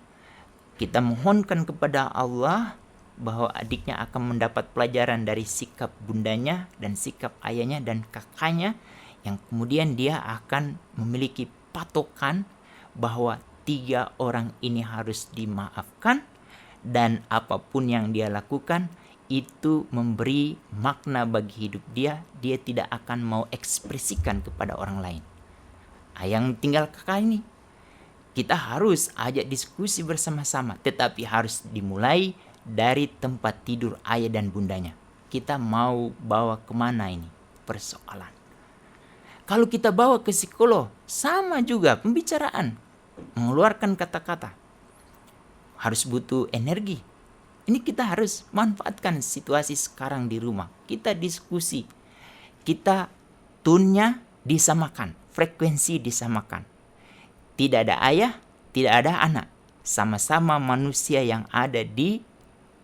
[SPEAKER 2] kita mohonkan kepada Allah bahwa adiknya akan mendapat pelajaran dari sikap bundanya dan sikap ayahnya dan kakaknya, yang kemudian dia akan memiliki patokan bahwa 3 orang ini harus dimaafkan, dan apapun yang dia lakukan itu memberi makna bagi hidup dia tidak akan mau ekspresikan kepada orang lain. Yang tinggal kakak ini kita harus ajak diskusi bersama-sama, tetapi harus dimulai dari tempat tidur ayah dan bundanya. Kita mau bawa kemana ini persoalan. Kalau kita bawa ke psikolog, sama juga pembicaraan, mengeluarkan kata-kata, harus butuh energi. Ini kita harus manfaatkan situasi sekarang di rumah. Kita diskusi, kita tune-nya disamakan, frekuensi disamakan. Tidak ada ayah, tidak ada anak. Sama-sama manusia yang ada di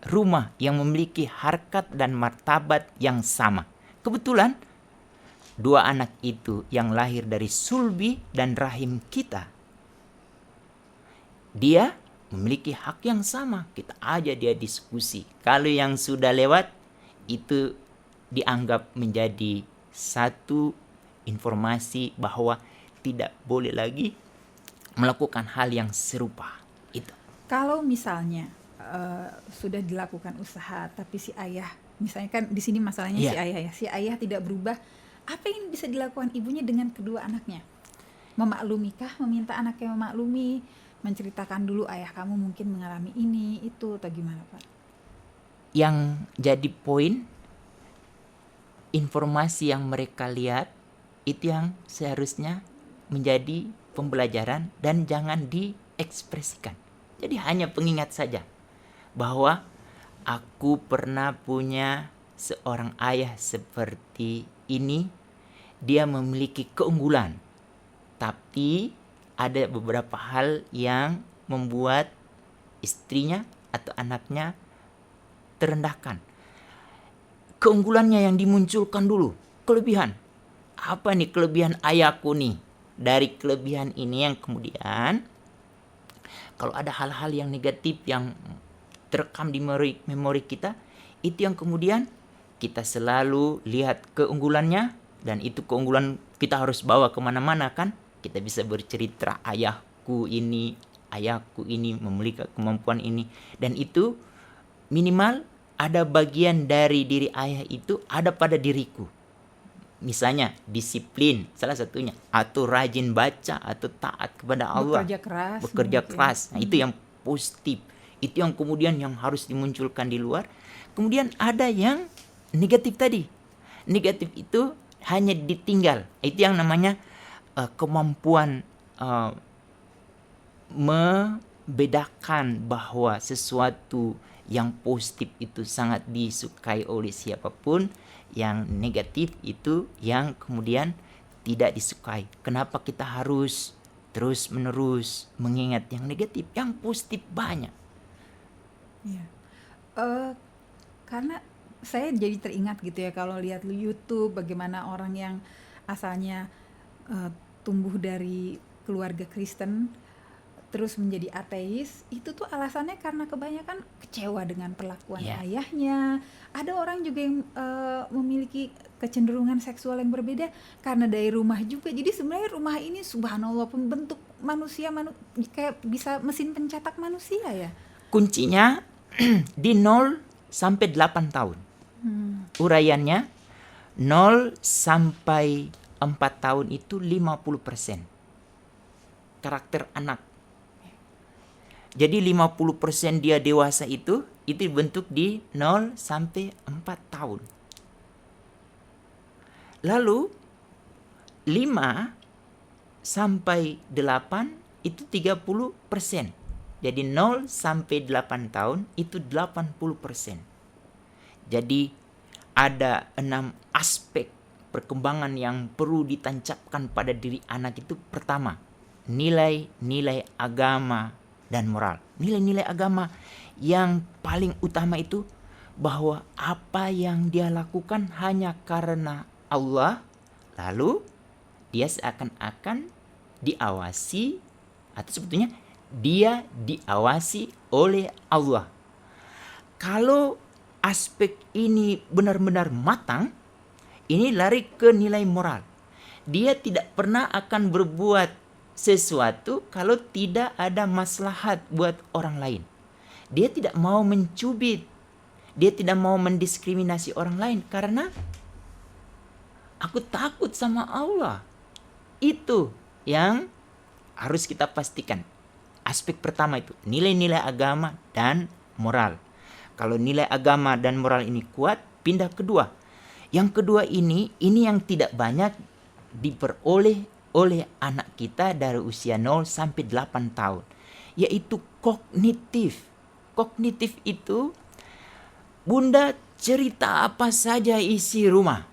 [SPEAKER 2] rumah yang memiliki harkat dan martabat yang sama. Kebetulan 2 anak itu yang lahir dari sulbi dan rahim kita, dia memiliki hak yang sama. Kita ajak dia diskusi. Kalau yang sudah lewat itu dianggap menjadi satu informasi bahwa tidak boleh lagi melakukan hal yang serupa. Itu.
[SPEAKER 1] Kalau misalnya sudah dilakukan usaha tapi si ayah, misalnya kan di sini masalahnya
[SPEAKER 2] Iya.
[SPEAKER 1] si ayah ya, si ayah tidak berubah, apa yang bisa dilakukan ibunya dengan kedua anaknya? Memaklumikah, meminta anaknya memaklumi, menceritakan dulu ayah kamu mungkin mengalami ini, itu, atau gimana Pak?
[SPEAKER 2] Yang jadi poin, informasi yang mereka lihat itu yang seharusnya menjadi pembelajaran dan jangan diekspresikan. Jadi hanya pengingat saja bahwa aku pernah punya seorang ayah seperti ini, dia memiliki keunggulan, tapi ada beberapa hal yang membuat istrinya atau anaknya terendahkan. Keunggulannya yang dimunculkan dulu, kelebihan. Apa nih kelebihan ayahku nih? Dari kelebihan ini yang kemudian kalau ada hal-hal yang negatif yang terekam di memori kita, itu yang kemudian kita selalu lihat keunggulannya, dan itu keunggulan kita harus bawa kemana-mana kan. Kita bisa bercerita ayahku ini memiliki kemampuan ini, dan itu minimal ada bagian dari diri ayah itu ada pada diriku. Misalnya disiplin salah satunya, atau rajin baca, atau taat kepada Allah, bekerja keras. Nah, itu yang positif, itu yang kemudian yang harus dimunculkan di luar. Kemudian ada yang negatif tadi, negatif itu hanya ditinggal. Itu yang namanya kemampuan membedakan bahwa sesuatu yang positif itu sangat disukai oleh siapapun, yang negatif itu yang kemudian tidak disukai. Kenapa kita harus terus menerus mengingat yang negatif? Yang positif banyak.
[SPEAKER 1] Iya. Karena saya jadi teringat gitu ya, kalau lihat YouTube bagaimana orang yang asalnya tumbuh dari keluarga Kristen terus menjadi ateis, itu tuh alasannya karena kebanyakan kecewa dengan perlakuan ayahnya. Ada orang juga yang memiliki kecenderungan seksual yang berbeda karena dari rumah juga. Jadi sebenarnya rumah ini subhanallah pembentuk manusia, kayak bisa mesin pencetak manusia ya.
[SPEAKER 2] Kuncinya di 0 sampai 8 tahun. Uraiannya 0 sampai 4 tahun itu 50% karakter anak. Jadi 50% dia dewasa itu dibentuk di 0 sampai 4 tahun. Lalu 5 sampai 8 itu 30%. Jadi 0 sampai 8 tahun itu 80%. Jadi ada 6 aspek perkembangan yang perlu ditancapkan pada diri anak itu. Pertama, nilai-nilai agama dan moral. Nilai-nilai agama yang paling utama itu bahwa apa yang dia lakukan hanya karena Allah, lalu dia seakan-akan diawasi, atau sebetulnya dia diawasi oleh Allah. Kalau aspek ini benar-benar matang, ini lari ke nilai moral. Dia tidak pernah akan berbuat sesuatu kalau tidak ada maslahat buat orang lain. Dia tidak mau mencubit, dia tidak mau mendiskriminasi orang lain karena aku takut sama Allah. Itu yang harus kita pastikan. Aspek pertama itu nilai-nilai agama dan moral. Kalau nilai agama dan moral ini kuat, pindah kedua. Yang kedua ini yang tidak banyak diperoleh oleh anak kita dari usia 0 sampai 8 tahun, yaitu kognitif. Kognitif itu Bunda cerita apa saja isi rumah,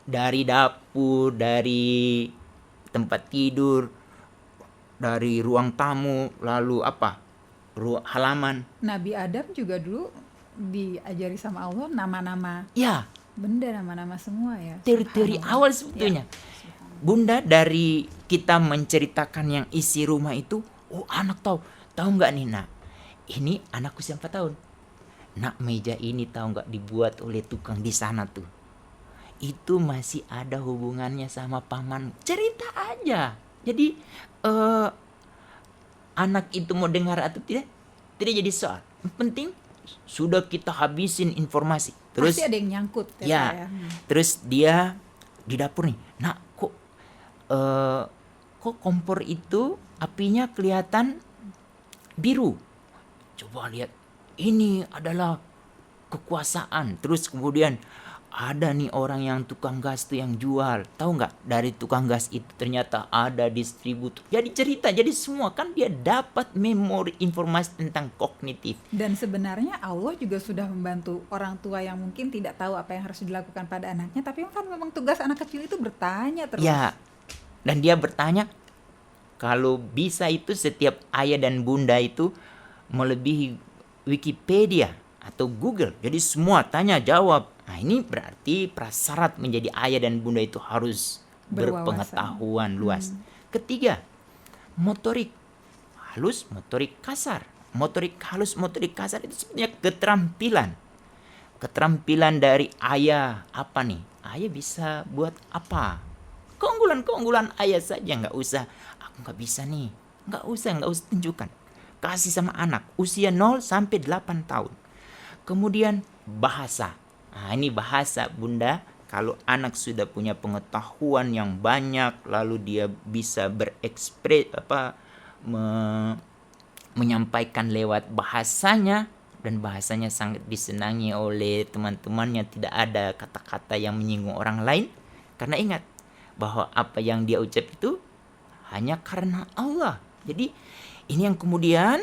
[SPEAKER 2] dari dapur, dari tempat tidur, dari ruang tamu, lalu ruang halaman.
[SPEAKER 1] Nabi Adam juga dulu diajari sama Allah nama-nama benda, nama-nama semua ya.
[SPEAKER 2] Dari awal sebetulnya. Bunda, dari kita menceritakan yang isi rumah itu, anak tahu nggak nih nak, ini anakku siapa tahun, nak meja ini tahu nggak dibuat oleh tukang di sana tuh. itu masih ada hubungannya sama paman. Cerita aja. Jadi anak itu mau dengar atau tidak jadi soal. Yang penting sudah kita habisin informasi. Terus
[SPEAKER 1] Pasti ada yang nyangkut ya, Pak,
[SPEAKER 2] ya,
[SPEAKER 1] ya.
[SPEAKER 2] terus dia di dapur nih. Nak, kok kompor itu apinya kelihatan biru? Coba lihat. Ini adalah kekuasaan. Terus kemudian ada nih orang yang tukang gas tuh yang jual. Tahu nggak, dari tukang gas itu ternyata ada distributor. Jadi cerita, jadi semua kan dia dapat memori informasi tentang kognitif.
[SPEAKER 1] Dan sebenarnya Allah juga sudah membantu orang tua yang mungkin tidak tahu apa yang harus dilakukan pada anaknya, tapi kan memang tugas anak kecil itu bertanya terus.
[SPEAKER 2] Ya, dan dia bertanya, kalau bisa itu setiap ayah dan bunda itu melebihi Wikipedia atau Google. Jadi semua tanya jawab. Nah, ini berarti prasyarat menjadi ayah dan bunda itu harus
[SPEAKER 1] Berwawasan.
[SPEAKER 2] berpengetahuan luas. Ketiga, motorik halus, motorik kasar. Motorik halus, motorik kasar itu sebenarnya keterampilan. Keterampilan dari ayah apa nih? Ayah bisa buat apa? Keunggulan ayah saja, nggak usah. Aku nggak bisa nih. Nggak usah tunjukkan. Kasih sama anak usia 0 sampai 8 tahun. Kemudian bahasa. Nah, ini bahasa, Bunda. Kalau anak sudah punya pengetahuan yang banyak, lalu dia bisa menyampaikan lewat bahasanya, dan bahasanya sangat disenangi oleh teman-temannya, tidak ada kata-kata yang menyinggung orang lain. Karena ingat bahwa apa yang dia ucap itu hanya karena Allah. Jadi ini yang kemudian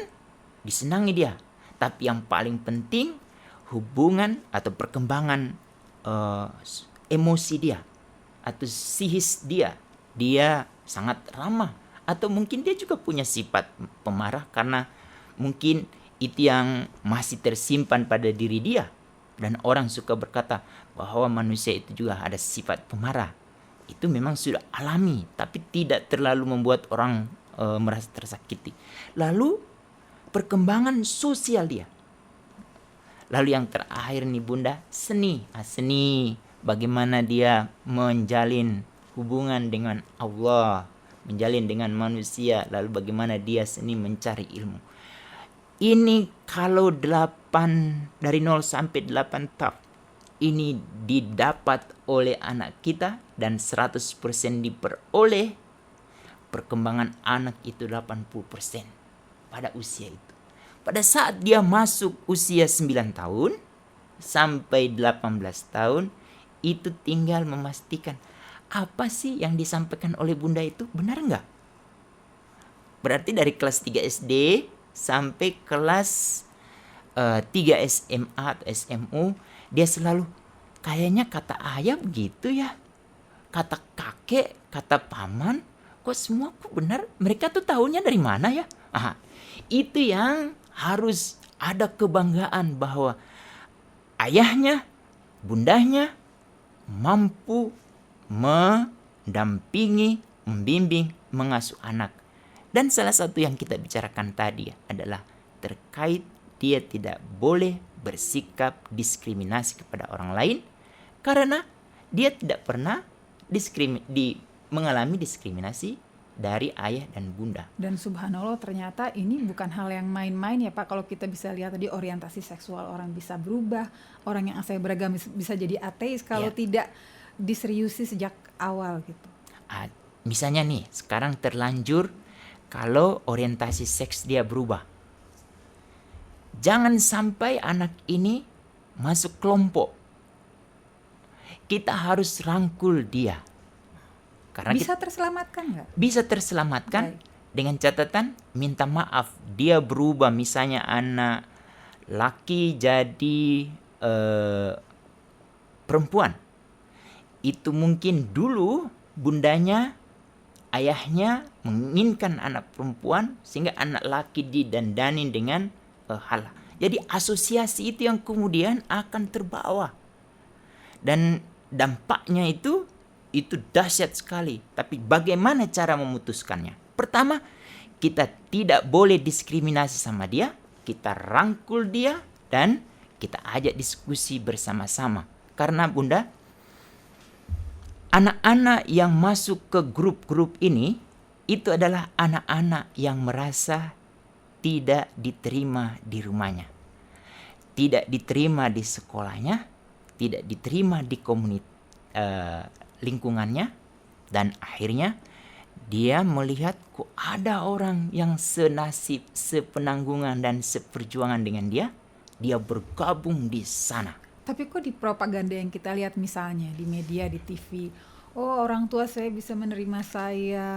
[SPEAKER 2] disenangi dia. Tapi yang paling penting hubungan atau perkembangan emosi dia atau psikis dia. Dia sangat ramah, atau mungkin dia juga punya sifat pemarah karena mungkin itu yang masih tersimpan pada diri dia. Dan orang suka berkata bahwa manusia itu juga ada sifat pemarah. Itu memang sudah alami, tapi tidak terlalu membuat orang merasa tersakiti. Lalu perkembangan sosial dia. Lalu yang terakhir nih Bunda, seni. Seni, bagaimana dia menjalin hubungan dengan Allah, menjalin dengan manusia, lalu bagaimana dia seni mencari ilmu. Ini kalau 8 dari 0 sampai 8 tahun ini didapat oleh anak kita dan 100% diperoleh, perkembangan anak itu 80% pada usia itu. Pada saat dia masuk usia 9 tahun sampai 18 tahun, itu tinggal memastikan apa sih yang disampaikan oleh Bunda itu benar nggak? Berarti dari kelas 3 SD sampai kelas 3 SMA atau SMU, dia selalu kayaknya kata ayah begitu ya, kata kakek, kata paman, kok semua kok benar? Mereka tuh tahunya dari mana ya? Itu yang harus ada kebanggaan bahwa ayahnya, bundanya mampu mendampingi, membimbing, mengasuh anak. Dan salah satu yang kita bicarakan tadi adalah terkait dia tidak boleh bersikap diskriminasi kepada orang lain karena dia tidak pernah mengalami diskriminasi dari ayah dan bunda.
[SPEAKER 1] Dan subhanallah, ternyata ini bukan hal yang main-main ya Pak. Kalau kita bisa lihat tadi, orientasi seksual orang bisa berubah, orang yang asalnya beragama bisa jadi ateis kalau tidak diseriusi sejak awal gitu.
[SPEAKER 2] Misalnya nih, sekarang terlanjur kalau orientasi seks dia berubah. Jangan sampai anak ini masuk kelompok. Kita harus rangkul dia. Karena
[SPEAKER 1] bisa terselamatkan nggak?
[SPEAKER 2] Bisa terselamatkan. Baik. Dengan catatan minta maaf. Dia berubah, misalnya anak laki jadi perempuan. Itu mungkin dulu bundanya, ayahnya menginginkan anak perempuan sehingga anak laki didandani dengan hal. Jadi asosiasi itu yang kemudian akan terbawa. Dan dampaknya itu dahsyat sekali. Tapi bagaimana cara memutuskannya? Pertama, kita tidak boleh diskriminasi sama dia. Kita rangkul dia dan kita ajak diskusi bersama-sama. Karena Bunda, Anak-anak yang masuk ke grup-grup ini itu adalah anak-anak yang merasa tidak diterima di rumahnya, tidak diterima di sekolahnya, tidak diterima di lingkungannya, dan akhirnya dia melihat kok ada orang yang senasib, sepenanggungan dan seperjuangan dengan dia bergabung di sana.
[SPEAKER 1] Tapi kok di propaganda yang kita lihat misalnya di media, di TV, oh orang tua saya bisa menerima saya,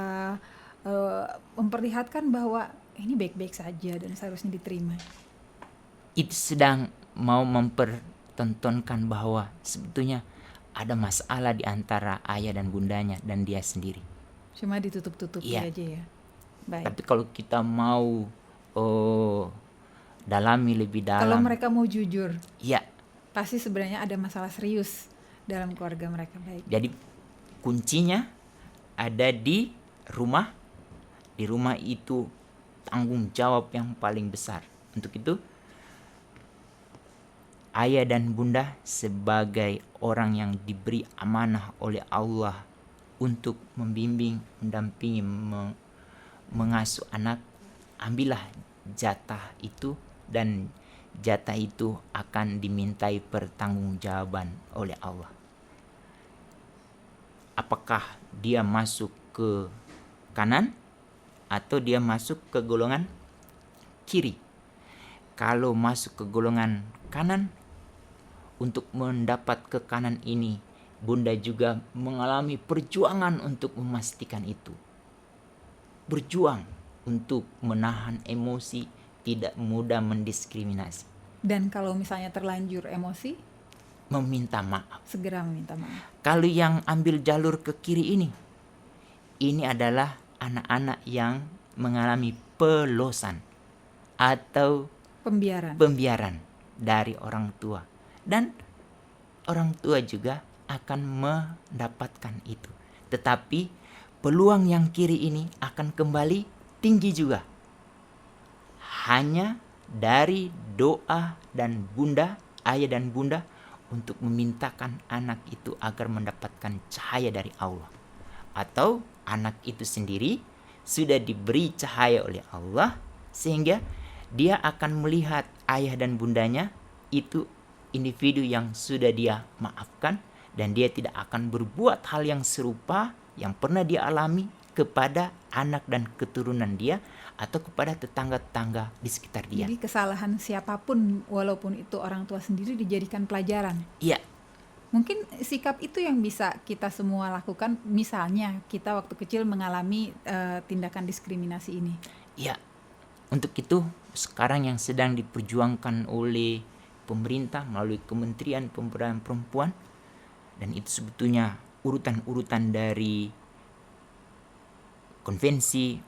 [SPEAKER 1] memperlihatkan bahwa ini baik-baik saja dan seharusnya diterima.
[SPEAKER 2] Itu sedang mau mempertontonkan bahwa sebetulnya ada masalah di antara ayah dan bundanya dan dia sendiri.
[SPEAKER 1] Cuma ditutup-tutupi
[SPEAKER 2] Iya.
[SPEAKER 1] aja ya. Baik.
[SPEAKER 2] Tapi kalau kita mau dalami lebih
[SPEAKER 1] Kalau
[SPEAKER 2] dalam,
[SPEAKER 1] mereka mau jujur,
[SPEAKER 2] ya,
[SPEAKER 1] pasti sebenarnya ada masalah serius dalam keluarga mereka. Baik.
[SPEAKER 2] jadi kuncinya ada di rumah. Di rumah itu tanggung jawab yang paling besar. Untuk itu, ayah dan bunda sebagai orang yang diberi amanah oleh Allah untuk membimbing, mendampingi, mengasuh anak, ambillah jatah itu, dan jatah itu akan dimintai pertanggungjawaban oleh Allah. Apakah dia masuk ke kanan atau dia masuk ke golongan kiri? Kalau masuk ke golongan kanan, untuk mendapat ke kanan ini, bunda juga mengalami perjuangan untuk memastikan itu. Berjuang untuk menahan emosi, tidak mudah mendiskriminasi.
[SPEAKER 1] Dan kalau misalnya terlanjur emosi,
[SPEAKER 2] Meminta maaf.
[SPEAKER 1] segera meminta maaf.
[SPEAKER 2] Kalau yang ambil jalur ke kiri ini adalah anak-anak yang mengalami pelosan atau pembiaran dari orang tua. Dan orang tua juga akan mendapatkan itu. Tetapi peluang yang kiri ini akan kembali tinggi juga. Hanya dari doa dan bunda, ayah dan bunda, untuk memintakan anak itu agar mendapatkan cahaya dari Allah. Atau anak itu sendiri sudah diberi cahaya oleh Allah, sehingga dia akan melihat ayah dan bundanya itu individu yang sudah dia maafkan, dan dia tidak akan berbuat hal yang serupa yang pernah dia alami kepada anak dan keturunan dia atau kepada tetangga-tetangga di sekitar dia.
[SPEAKER 1] Jadi kesalahan siapapun, walaupun itu orang tua sendiri, dijadikan pelajaran.
[SPEAKER 2] Iya.
[SPEAKER 1] Mungkin sikap itu yang bisa kita semua lakukan. Misalnya kita waktu kecil mengalami tindakan diskriminasi ini.
[SPEAKER 2] Iya. Untuk itu sekarang yang sedang diperjuangkan oleh pemerintah melalui Kementerian Pemberdayaan Perempuan, dan itu sebetulnya urutan-urutan dari konvensi,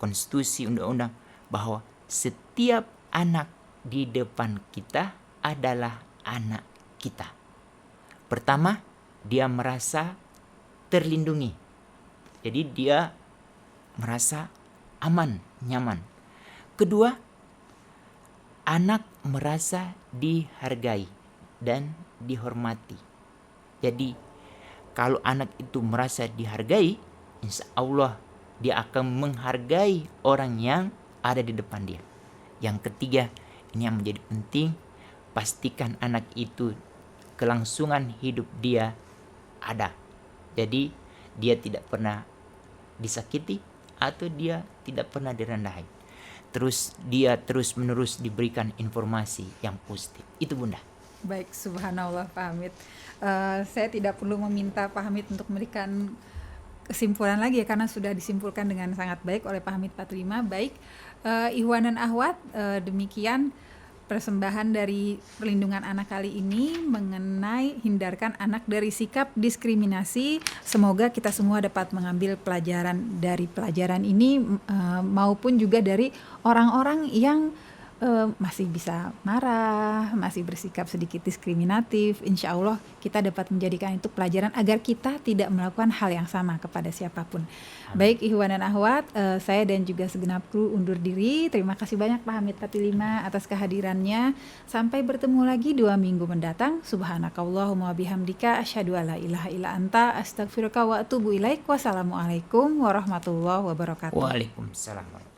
[SPEAKER 2] konstitusi, undang-undang, bahwa setiap anak di depan kita adalah anak kita. Pertama, dia merasa terlindungi. Jadi dia merasa aman, nyaman. Kedua, anak merasa dihargai dan dihormati. Jadi kalau anak itu merasa dihargai, insya Allah dia akan menghargai orang yang ada di depan dia. Yang ketiga, ini yang menjadi penting, pastikan anak itu kelangsungan hidup dia ada. Jadi dia tidak pernah disakiti atau dia tidak pernah direndahi. Terus dia terus-menerus diberikan informasi yang positif. Itu bunda.
[SPEAKER 1] Baik, subhanallah Pak Hamid. Saya tidak perlu meminta Pak Hamid untuk memberikan kesimpulan lagi ya, karena sudah disimpulkan dengan sangat baik oleh Pak Hamid Patrima. Baik, Ikhwan dan Akhwat, demikian persembahan dari perlindungan anak kali ini mengenai hindarkan anak dari sikap diskriminasi. Semoga kita semua dapat mengambil pelajaran dari pelajaran ini, maupun juga dari orang-orang yang masih bisa marah, masih bersikap sedikit diskriminatif, insya Allah kita dapat menjadikan itu pelajaran agar kita tidak melakukan hal yang sama kepada siapapun.
[SPEAKER 2] Amin.
[SPEAKER 1] Baik Ikhwan dan Akhwat, saya dan juga segenap kru undur diri. Terima kasih banyak Pak Hamid Fatilima atas kehadirannya. Sampai bertemu lagi 2 minggu mendatang. Subhanakallahumma bihamdika asyhadu alla ilaha illa anta astaghfiruka wa atubu ilaik. Wassalamualaikum warahmatullahi wabarakatuh.
[SPEAKER 2] Waalaikumsalam.